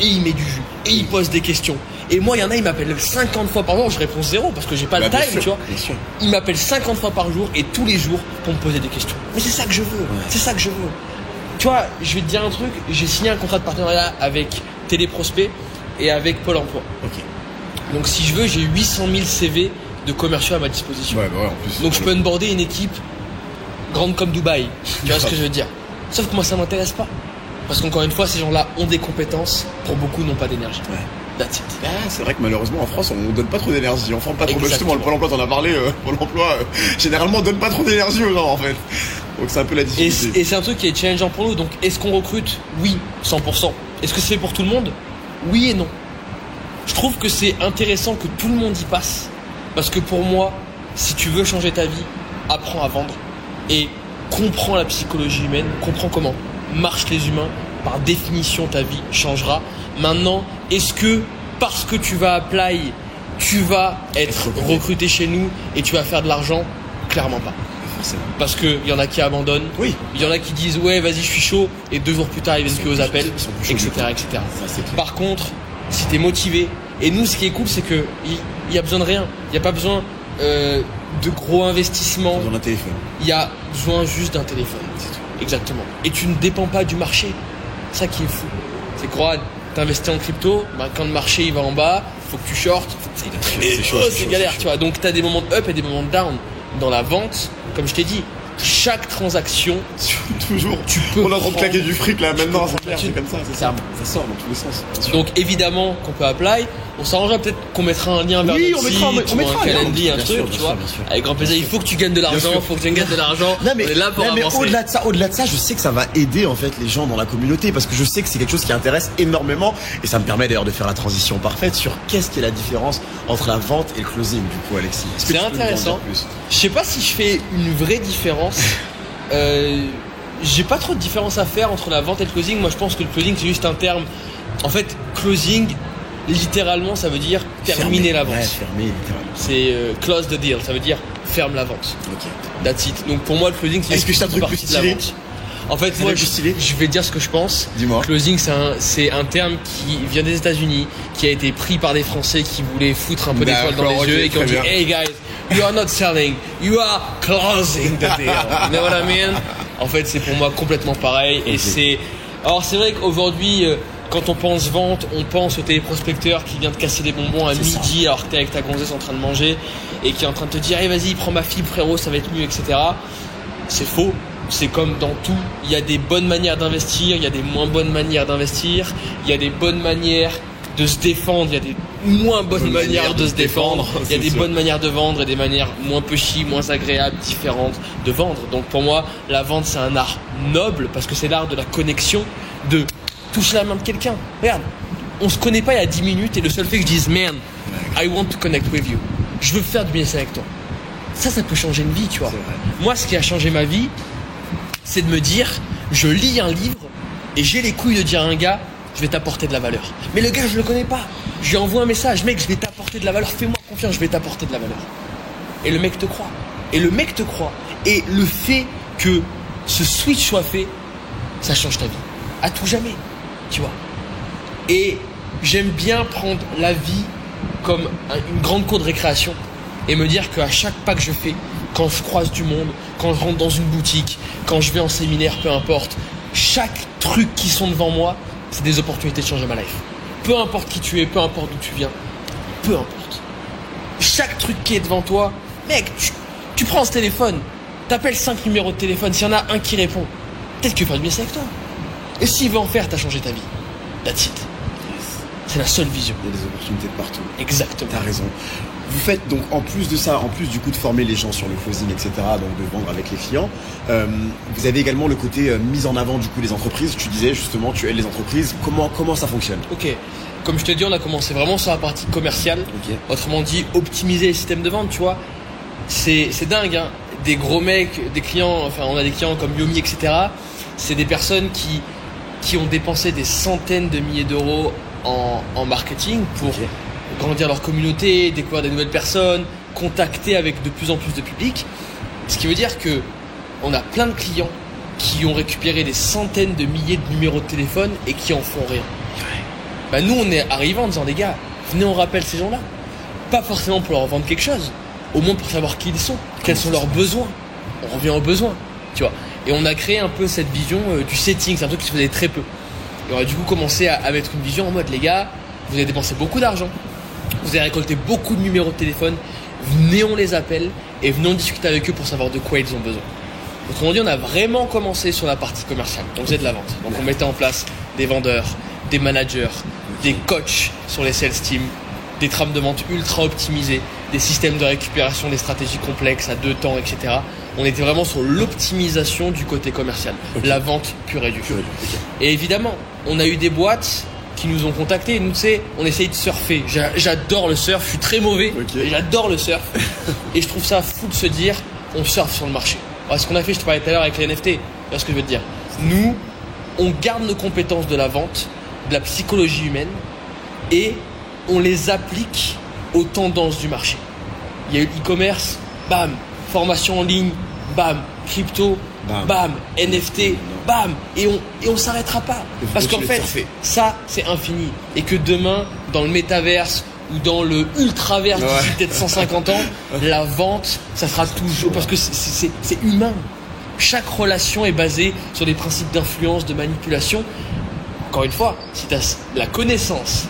Et il met du jus. Et il pose des questions. Et moi, il y en a, il m'appelle 50 fois par jour, je réponds 0 parce que j'ai pas le Bah, bien time, sûr, tu vois. bien sûr. Il m'appelle 50 fois par jour et tous les jours pour me poser des questions. Mais c'est ça que je veux. C'est ça que je veux. Tu vois, je vais te dire un truc, j'ai signé un contrat de partenariat avec Téléprospect et avec Pôle emploi. Ok. Donc si je veux, j'ai 800 000 CV de commerciaux à ma disposition. Ouais, bah ouais, en plus. Donc je peux onboarder une équipe grande comme Dubaï. Tu vois ce que je veux dire? Sauf que moi ça m'intéresse pas. Parce qu'encore une fois, ces gens-là ont des compétences, pour beaucoup n'ont pas d'énergie. Ouais. That's it. Ah, c'est vrai que malheureusement en France on donne pas trop d'énergie, on forme pas trop. Exactement. Justement le Pôle emploi t'en as parlé, Pôle emploi généralement donne pas trop d'énergie aux gens en fait. Donc c'est un peu la difficulté. Et c'est un truc qui est challengeant pour nous. Donc est-ce qu'on recrute? Oui, 100%. Est-ce que c'est fait pour tout le monde? Oui et non. Je trouve que c'est intéressant que tout le monde y passe. Parce que pour moi, si tu veux changer ta vie, apprends à vendre. Et comprends la psychologie humaine, comprends comment marchent les humains. Par définition, ta vie changera. Maintenant, est-ce que parce que tu vas apply, tu vas être recruté chez nous et tu vas faire de l'argent? Clairement pas. Forcément. Parce qu'il y en a qui abandonnent, Oui. il y en a qui disent ouais vas-y je suis chaud et 2 jours plus tard ils viennent plus aux appels, etc. Ça, c'est clair. Par contre, si t'es motivé, et nous ce qui est cool c'est que il y a besoin de rien, il n'y a pas besoin de gros investissements, Dans un téléphone. il y a besoin juste d'un téléphone, c'est tout. Exactement. Et tu ne dépends pas du marché, c'est ça qui est fou. C'est quoi, t'investis en crypto, bah, quand le marché il va en bas, faut que tu shortes, C'est chaud, c'est galère, tu vois. Donc t'as des moments de up et des moments de down. Dans la vente, comme je t'ai dit, chaque transaction, Toujours. tu peux On est en train de claquer prendre- du fric là maintenant, peux c'est clair, prendre c'est comme ça, c'est ça. Clairement. Ça sort dans tous les sens. bien sûr. Donc évidemment qu'on peut apply. On s'arrangera peut-être qu'on mettra un lien vers Oui, notre on mettra- site, on mettra ou un un lien. calendrier, un Bien truc, sûr, tu bien vois. sûr, bien sûr. Avec grand plaisir. Il faut que tu gagnes de l'argent, sûr. faut que tu gagnes de l'argent. Non mais, on est là pour non, mais avancer. au-delà de ça, je sais que ça va aider en fait les gens dans la communauté parce que je sais que c'est quelque chose qui intéresse énormément et ça me permet d'ailleurs de faire la transition parfaite sur qu'est-ce qui est la différence entre la vente et le closing du coup Alexis. Est-ce que C'est tu peux nous en dire intéressant. plus Je sais pas si je fais une vraie différence. J'ai pas trop de différence à faire entre la vente et le closing. Moi, je pense que le closing, c'est juste un terme. En fait, closing, littéralement, ça veut dire terminer la vente. Ouais, fermer littéralement. C'est close the deal, ça veut dire ferme la vente. Ok. That's it. Donc pour moi, le closing, c'est Est-ce que juste c'est un une truc partie plus de la stylé vente. En fait, C'est moi, un truc plus stylé je vais dire ce que je pense. Dis-moi. Closing, c'est un terme qui vient des États-Unis, qui a été pris par des Français qui voulaient foutre un peu d'étoiles dans les D'accord, yeux ok, et qui ont très dit bien. hey guys, you are not selling, you are closing the deal. You know what I mean? En fait, c'est pour moi complètement pareil. Et Ok. c'est. Alors, c'est vrai qu'aujourd'hui, quand on pense vente, on pense au téléprospecteur qui vient te casser des bonbons à C'est midi alors que t'es avec ta gonzesse en train de manger et qui est en train de te dire hey, vas-y, prends ma fibre, frérot, ça va être mieux, etc. C'est faux. C'est comme dans tout. Il y a des bonnes manières d'investir, il y a des moins bonnes manières d'investir, il y a des bonnes manières de se défendre, il y a des moins bonnes manières de se défendre, il y a c'est des sûr. bonnes manières de vendre et des manières moins pushy, moins agréables, différentes de vendre. Donc pour moi, la vente c'est un art noble parce que c'est l'art de la connexion, de toucher la main de quelqu'un. Regarde, on se connaît pas il y a 10 minutes et le seul fait que je dise man, I want to connect with you. Je veux faire du business avec toi. Ça peut changer une vie, tu vois. C'est vrai. Moi, ce qui a changé ma vie, c'est de me dire, je lis un livre et j'ai les couilles de dire à un gars, je vais t'apporter de la valeur. Mais le gars, je le connais pas. Je lui envoie un message, mec, je vais t'apporter de la valeur, fais-moi confiance, je vais t'apporter de la valeur. Et le mec te croit. Et le mec te croit. Et le fait que ce switch soit fait, ça change ta vie. À tout jamais, tu vois. Et j'aime bien prendre la vie comme une grande cour de récréation et me dire qu'à chaque pas que je fais, quand je croise du monde, quand je rentre dans une boutique, quand je vais en séminaire, peu importe, chaque truc qui sont devant moi, c'est des opportunités de changer ma life. Peu importe qui tu es, peu importe d'où tu viens, peu importe. Chaque truc qui est devant toi, mec, tu prends ce téléphone, t'appelles 5 numéros de téléphone, s'il y en a un qui répond, peut-être qu'il veut faire du business avec toi. Et s'il veut en faire, t'as changé ta vie. That's it. C'est la seule vision. Il y a des opportunités de partout. Exactement. T'as raison. Vous faites donc en plus de ça, en plus du coup de former les gens sur le closing, etc., donc de vendre avec les clients, vous avez également le côté mise en avant du coup des entreprises. Tu disais justement, tu aides les entreprises. Comment ça fonctionne? Ok. Comme je te dis, on a commencé vraiment sur la partie commerciale. Ok. Autrement dit, optimiser les systèmes de vente, tu vois. C'est dingue, hein. Des gros mecs, des clients, enfin, on a des clients comme Yomi, etc. C'est des personnes qui ont dépensé des centaines de milliers d'euros en marketing pour grandir leur communauté, découvrir des nouvelles personnes, contacter avec de plus en plus de public. Ce qui veut dire que on a plein de clients qui ont récupéré des centaines de milliers de numéros de téléphone et qui en font rien. Bah nous on est arrivés en disant les gars, venez on rappelle ces gens-là. Pas forcément pour leur vendre quelque chose, au moins pour savoir qui ils sont, quels sont leurs besoins. On revient aux besoins, tu vois. Et on a créé un peu cette vision du setting, c'est un truc qui se faisait très peu. Et on a du coup commencé à mettre une vision en mode les gars, vous avez dépensé beaucoup d'argent, vous avez récolté beaucoup de numéros de téléphone, venez on les appelle et venez on discuter avec eux pour savoir de quoi ils ont besoin. Autrement dit, on a vraiment commencé sur la partie commerciale. On faisait de la vente. Donc on mettait en place des vendeurs, des managers, des coachs sur les sales teams, des trames de vente ultra optimisées, des systèmes de récupération, des stratégies complexes à 2 temps, etc. On était vraiment sur l'optimisation du côté commercial, la vente pure et dure. Et évidemment, on a eu des boîtes qui nous ont contactés. Nous, tu sais, on essaye de surfer. J'adore le surf, je suis très mauvais, et j'adore le surf. Et je trouve ça fou de se dire, on surfe sur le marché. Alors, ce qu'on a fait, je te parlais tout à l'heure avec les NFT, tu vois ce que je veux te dire. Nous, on garde nos compétences de la vente, de la psychologie humaine, et on les applique aux tendances du marché. Il y a eu l'e-commerce, bam, formation en ligne, bam, crypto, bam, NFT, bam, et on s'arrêtera pas. Parce qu'en fait, ça, c'est infini. Et que demain, dans le métaverse ou dans le ultraverse d'ici peut-être 150 ans, la vente, ça sera toujours... Parce que c'est humain. Chaque relation est basée sur des principes d'influence, de manipulation. Encore une fois, si tu as la connaissance,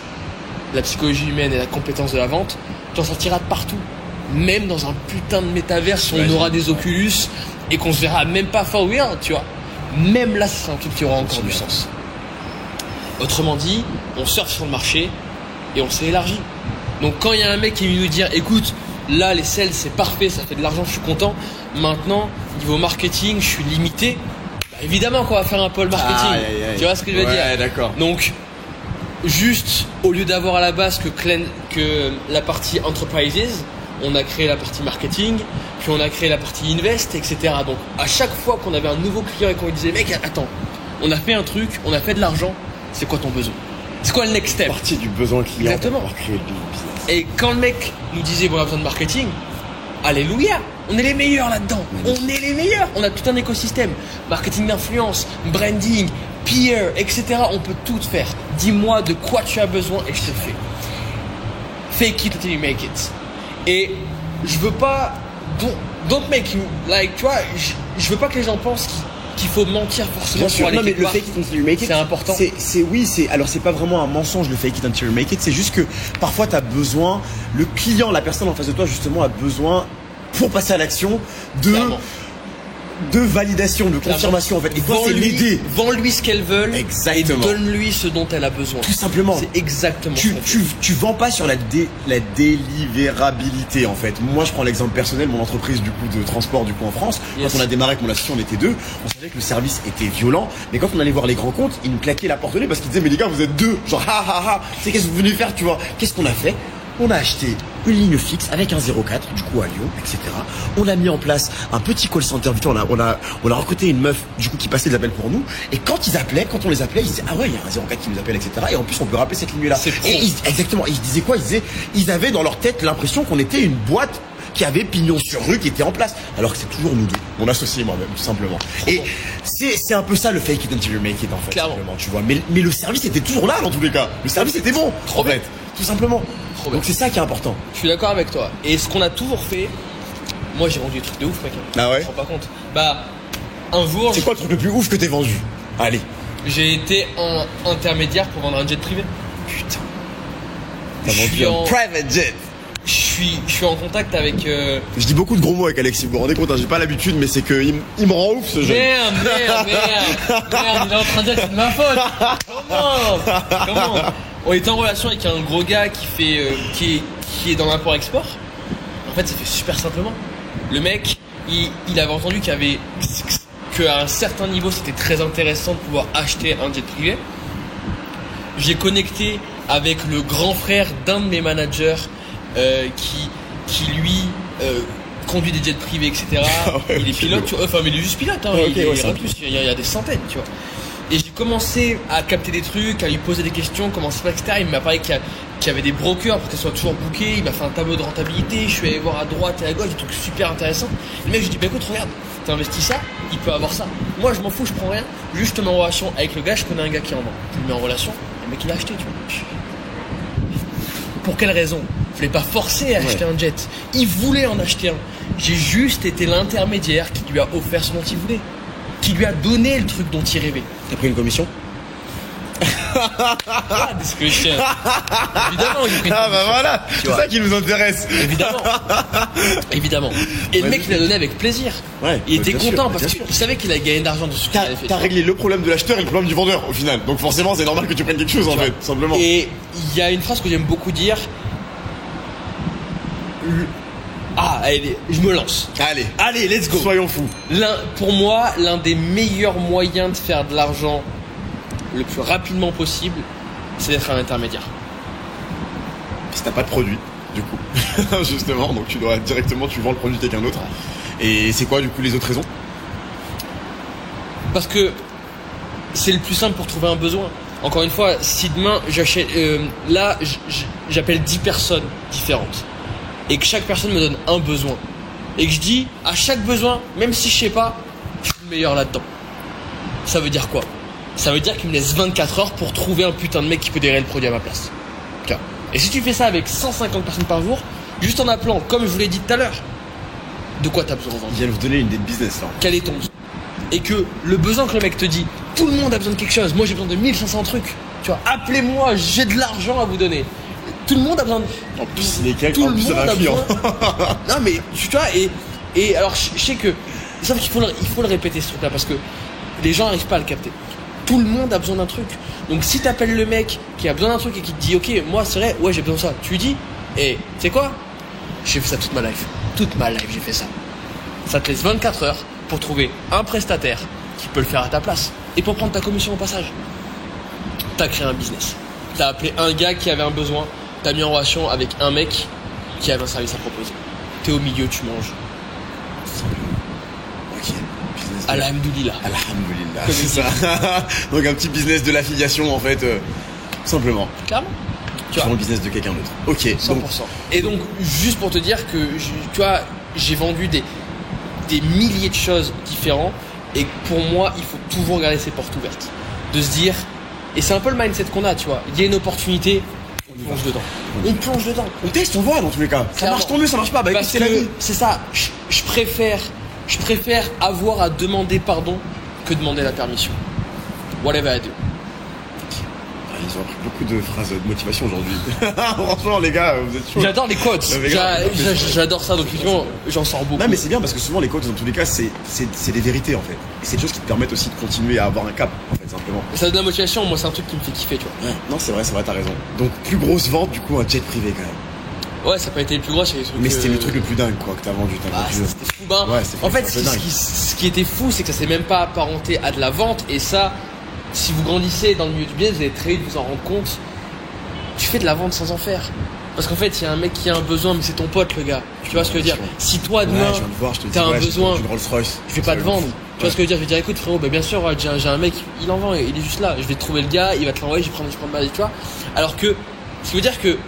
la psychologie humaine et la compétence de la vente, tu en sortiras de partout. Même dans un putain de métaverse où on aura des Oculus et qu'on se verra même pas for real, tu vois. Même là, ce sera un truc qui aura encore du sens. Autrement dit, on surfe sur le marché et on s'est élargi. Donc quand il y a un mec qui vient nous dire, écoute, là les sales c'est parfait, ça fait de l'argent, je suis content. Maintenant, niveau marketing, je suis limité. Bah, évidemment qu'on va faire un pôle marketing. Tu vois ce que je veux dire? D'accord. Donc, juste au lieu d'avoir à la base que la partie enterprises, on a créé la partie marketing, puis on a créé la partie invest, etc. Donc à chaque fois qu'on avait un nouveau client et qu'on lui disait mec attends, on a fait un truc, on a fait de l'argent, c'est quoi ton besoin? C'est quoi le next step? Partie du besoin client. Exactement. Pour créer le business. Et quand le mec nous disait bon, on a besoin de marketing, alléluia, on est les meilleurs là-dedans. On est les meilleurs. On a tout un écosystème, marketing d'influence, branding, peer, etc. On peut tout faire. Dis-moi de quoi tu as besoin et je te le fais. Fake it until you make it. Et je veux pas, don't make you, like, tu vois, je veux pas que les gens pensent qu'il faut mentir forcément pour aller quelque part. Le fake it until you make it, c'est important. Alors c'est pas vraiment un mensonge le fake it until you make it, c'est juste que parfois tu as besoin, le client, la personne en face de toi justement a besoin pour passer à l'action de validation, de confirmation en fait. Et toi c'est l'aider. Vends-lui ce qu'elle veut. Exactement. Et donne-lui ce dont elle a besoin. Tout simplement. C'est exactement ça. Tu vends pas sur la délivrabilité en fait. Moi je prends l'exemple personnel, mon entreprise du coup de transport du coup en France. Quand on a démarré avec mon associé, on était 2. On savait que le service était violent, mais quand on allait voir les grands comptes, ils nous claquaient la porte au nez parce qu'ils disaient mais les gars vous êtes 2. Genre c'est qu'est-ce que vous venez faire tu vois. Qu'est-ce qu'on a fait? On a acheté une ligne fixe avec un 04 du coup à Lyon, etc. On a mis en place un petit call center. On a recruté une meuf du coup qui passait des appels pour nous. Et quand on les appelait, ils disaient ah ouais il y a un 04 qui nous appelle, etc. Et en plus on peut rappeler cette ligne là. Exactement. Et ils disaient quoi? Ils avaient dans leur tête l'impression qu'on était une boîte qui avait pignon sur rue, qui était en place, alors que c'est toujours nous 2, mon associé et moi-même, tout simplement. Et c'est un peu ça le fake it until you make it en fait. Clairement. Simplement, tu vois. Mais le service était toujours là dans tous les cas. Le service était bon, en fait, tout simplement. Donc c'est ça qui est important. Je suis d'accord avec toi. Et ce qu'on a toujours fait, moi j'ai vendu des trucs de ouf, mec. Ah ouais? Je me rends pas compte. Bah, un jour. C'est quoi le truc le plus ouf que t'aies vendu? Allez. J'ai été un intermédiaire pour vendre un jet privé. Putain. T'as vendu un private jet. Je suis en contact avec. Je dis beaucoup de gros mots avec Alexis, vous vous rendez compte, hein, j'ai pas l'habitude, mais c'est que il me rend ouf ce jeu. Merde, il est en train de dire que c'est de ma faute. Comment On était en relation avec un gros gars qui est dans l'import-export. En fait, ça fait super simplement. Le mec, il avait entendu qu'à un certain niveau, c'était très intéressant de pouvoir acheter un jet privé. J'ai connecté avec le grand frère d'un de mes managers. Qui lui conduit des jets privés, etc. Il est pilote, tu vois. Enfin, mais il est juste pilote, hein. Il y a des centaines, tu vois. Et j'ai commencé à capter des trucs, à lui poser des questions, comment ça se passe, etc. Il m'a parlé qu'il y avait des brokers pour que ça soit toujours booké. Il m'a fait un tableau de rentabilité. Je suis allé voir à droite et à gauche des trucs super intéressants. Le mec, je lui dis, bah écoute, regarde, t'as investi ça, il peut avoir ça. Moi, je m'en fous, je prends rien. Juste, je me mets en relation avec le gars, je connais un gars qui en vend. Je le mets en relation, le mec, il a acheté, tu vois. Pour quelle raison? Je voulais pas forcer à acheter un jet. Il voulait en acheter un. J'ai juste été l'intermédiaire qui lui a offert ce dont il voulait. Qui lui a donné le truc dont il rêvait. T'as pris une commission? Voilà, discussion. Évidemment, Ah bah voilà, c'est ça qui nous intéresse. Évidemment. Évidemment. Et le mec, il l'a donné avec plaisir. Ouais, Il était bien content sûr, parce bien qu'il sûr. savait qu'il a gagné d'argent de ce qu'il avait fait. T'as réglé le problème de l'acheteur et le problème du vendeur au final. Donc forcément, c'est normal que tu prennes quelque chose en fait, tout simplement. Et il y a une phrase que j'aime beaucoup dire. Ah, allez, je me lance. Allez, let's go. Soyons fous. Pour moi, l'un des meilleurs moyens de faire de l'argent le plus rapidement possible, c'est d'être un intermédiaire. Si t'as pas de produit, du coup, justement, donc tu dois directement, tu vends le produit de quelqu'un d'autre. Et c'est quoi, du coup, les autres raisons? Parce que c'est le plus simple pour trouver un besoin. Encore une fois, si demain j'achète, j'appelle 10 personnes différentes et que chaque personne me donne un besoin et que je dis à chaque besoin, même si je sais pas, je suis le meilleur là-dedans. Ça veut dire quoi? Ça veut dire qu'il me laisse 24 heures pour trouver un putain de mec qui peut dégager le produit à ma place. Et si tu fais ça avec 150 personnes par jour, juste en appelant, comme je vous l'ai dit tout à l'heure, de quoi t'as besoin de vendre? Ils viennent vous donner une idée de business là. Quel est ton besoin? Et que le besoin que le mec te dit, tout le monde a besoin de quelque chose, moi j'ai besoin de 1500 trucs. Tu vois, appelez-moi, j'ai de l'argent à vous donner. Tout le monde a besoin de... En plus, il est quelqu'un, Tout en le plus, ça monde va a client. besoin... Non mais, tu vois, et alors je sais que... Sauf qu'il faut le répéter ce truc-là, parce que les gens n'arrivent pas à le capter. Tout le monde a besoin d'un truc. Donc si t'appelles le mec qui a besoin d'un truc et qui te dit ok, moi c'est vrai, ouais j'ai besoin de ça, tu lui dis, tu sais quoi, j'ai fait ça toute ma life. Toute ma life j'ai fait ça. Ça te laisse 24 heures pour trouver un prestataire qui peut le faire à ta place et pour prendre ta commission au passage. T'as créé un business. T'as appelé un gars qui avait un besoin, t'as mis en relation avec un mec qui avait un service à proposer. T'es au milieu, tu manges. Ok. Alhamdoulilah. Alhamdoulilah. C'est ça. Donc un petit business de l'affiliation en fait, tout simplement. Clairement. Tu vends le business de quelqu'un d'autre. Ok. 100%. Donc, Et donc, juste pour te dire que, tu vois, j'ai vendu des milliers de choses différentes et pour moi, il faut toujours garder ses portes ouvertes. De se dire, et c'est un peu le mindset qu'on a, tu vois, il y a une opportunité, on plonge dedans. On plonge dedans. on teste, on voit dans tous les cas. Ça Clairement. marche tant mieux, ça marche pas. Bah écoute, Parce c'est la que vie. c'est ça, je préfère avoir à demander pardon que demander la permission. Whatever I do. Ils ont appris beaucoup de phrases de motivation aujourd'hui. Franchement, les gars, vous êtes chauds. J'adore les quotes. Les gars, J'adore ça, donc effectivement, j'en sors beaucoup. Non mais c'est bien parce que souvent les quotes dans tous les cas c'est des vérités en fait. Et c'est des choses qui te permettent aussi de continuer à avoir un cap en fait simplement. Ça donne de la motivation, moi c'est un truc qui me fait kiffer, tu vois. Ouais. Non c'est vrai, t'as raison. Donc plus grosse vente du coup un jet privé quand même. Ouais, ça n'a pas été le plus gros, c'est les trucs. Mais c'était le truc le plus dingue quoi que t'as vendu. C'était fou. Ben, Ouais, c'était en fait, un peu dingue. ce qui était fou, c'est que ça s'est même pas apparenté à de la vente. Et ça, si vous grandissez dans le milieu du business, vous allez très vite vous en rendre compte. Tu fais de la vente sans en faire. Parce qu'en fait, il y a un mec qui a un besoin, mais c'est ton pote, le gars. Tu vois ce que je veux dire? Si toi, demain, je viens de voir, je te dis, t'as un ouais, besoin, du Rolls-Royce. je vais pas te vendre. Tu vois ce que je veux dire? Je vais dire, écoute, frérot, bah, bien sûr, ouais, j'ai un mec, il en vend, il est juste là. Je vais te trouver le gars, il va te l'envoyer, je vais prendre ma base, tu vois. Alors que, ce qui veut dire que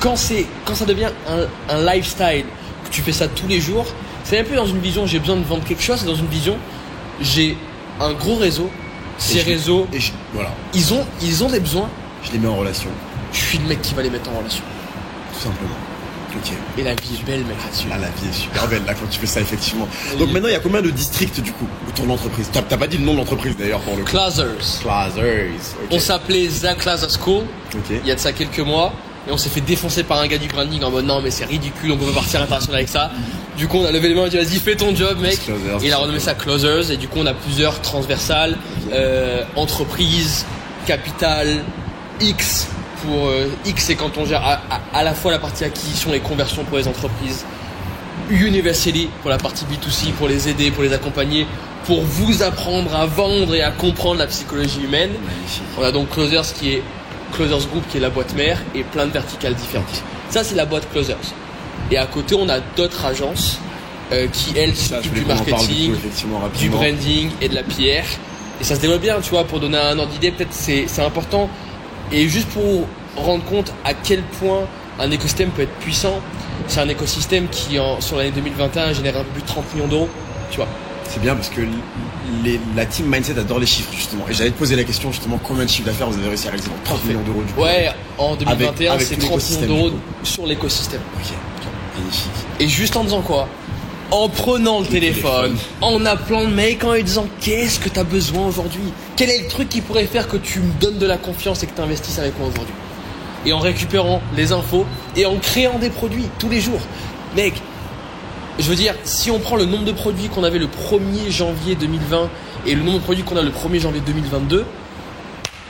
quand ça devient un lifestyle, que tu fais ça tous les jours, c'est un peu dans une vision, j'ai besoin de vendre quelque chose, c'est dans une vision, j'ai un gros réseau. Ces réseaux, voilà. ils ont des besoins. Je les mets en relation. Je suis le mec qui va les mettre en relation. Tout simplement. Ok. Et la vie est belle, mec, là-dessus. Là, la vie est super belle, là, quand tu fais ça, effectivement. Donc maintenant, il y a combien de districts, du coup, autour de l'entreprise? T'as pas dit le nom de l'entreprise, d'ailleurs, pour le coup. Clazzers. Clazzers. Ok. On s'appelait The Clazer School. Ok. Il y a de ça quelques mois. Et on s'est fait défoncer par un gars du branding en mode non, mais c'est ridicule, on peut pas partir international avec ça. Du coup, on a levé les mains et on a dit vas-y, fais ton job, mec. Closers, Et il a renommé ça Closers. Et du coup, on a plusieurs transversales, entreprise, capital, X. Pour X, c'est quand on gère à la fois la partie acquisition et conversion pour les entreprises. University pour la partie B2C, pour les aider, pour les accompagner, pour vous apprendre à vendre et à comprendre la psychologie humaine. Magnifique. On a donc Closers qui est Closers Group qui est la boîte mère et plein de verticales différentes. Ça c'est la boîte Closers. Et à côté on a d'autres agences qui elles s'occupent du marketing, du branding et de la PR. Et ça se développe bien, tu vois, pour donner un ordre d'idée, peut-être c'est important. Et juste pour rendre compte à quel point un écosystème peut être puissant, c'est un écosystème qui sur l'année 2021 génère un peu plus de 30 millions d'euros, tu vois. C'est bien parce que la team Mindset adore les chiffres justement. Et j'allais te poser la question justement, combien de chiffres d'affaires vous avez réussi à réaliser dans 30 millions d'euros du coup? Ouais, en 2021 avec c'est tout 30 millions d'euros du coup. sur l'écosystème. Ok, magnifique. Et juste en disant quoi? en prenant le téléphone, en appelant le mec, en lui disant qu'est-ce que tu as besoin aujourd'hui, quel est le truc qui pourrait faire que tu me donnes de la confiance et que tu investisses avec moi aujourd'hui, et en récupérant les infos et en créant des produits tous les jours. Mec, je veux dire, si on prend le nombre de produits qu'on avait le 1er janvier 2020 et le nombre de produits qu'on a le 1er janvier 2022,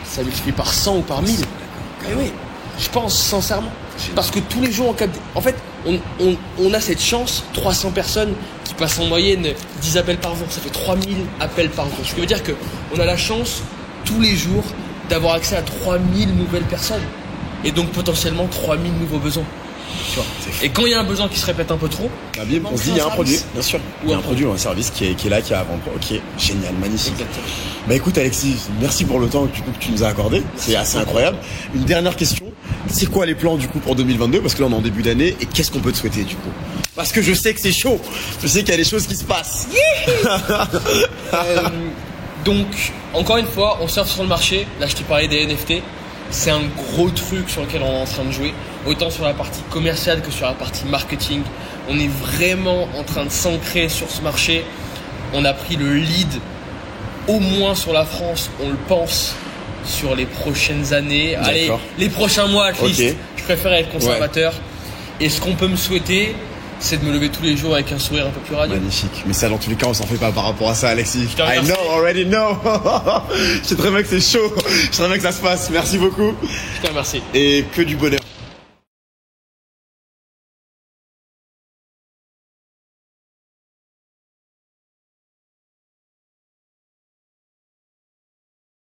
ça multiplie par 100 ou par 1000. Et oui, je pense sincèrement. Parce que tous les jours, en fait, on a cette chance, 300 personnes qui passent en moyenne 10 appels par jour, ça fait 3000 appels par jour. Ce qui veut dire qu'on a la chance, tous les jours, d'avoir accès à 3000 nouvelles personnes. Et donc potentiellement 3000 nouveaux besoins. Tu vois. Et quand il y a un besoin qui se répète un peu trop, on se dit il y a un produit, bien sûr. Il y a un produit ou un service qui est là, qui est à vendre. Ok, génial, magnifique. Exactement. Bah écoute Alexis, merci pour le temps que tu nous as accordé. C'est assez incroyable. Une dernière question, c'est quoi les plans du coup pour 2022? Parce que là on est en début d'année et qu'est-ce qu'on peut te souhaiter du coup? Parce que je sais que c'est chaud, je sais qu'il y a des choses qui se passent. Donc, encore une fois, on surfe sur le marché. Là, je t'ai parlé des NFT. C'est un gros truc sur lequel on est en train de jouer. Autant sur la partie commerciale que sur la partie marketing. On est vraiment en train de s'ancrer sur ce marché. On a pris le lead, au moins sur la France, on le pense, sur les prochaines années. Allez, les prochains mois, at least. Je préfère être conservateur. Ouais. Et ce qu'on peut me souhaiter, c'est de me lever tous les jours avec un sourire un peu plus radieux. Magnifique. Mais ça, dans tous les cas, on s'en fait pas par rapport à ça, Alexis. I know, already know. Je sais très bien que c'est chaud. Je sais très bien que ça se passe. Merci beaucoup. Je te remercie. Et que du bonheur.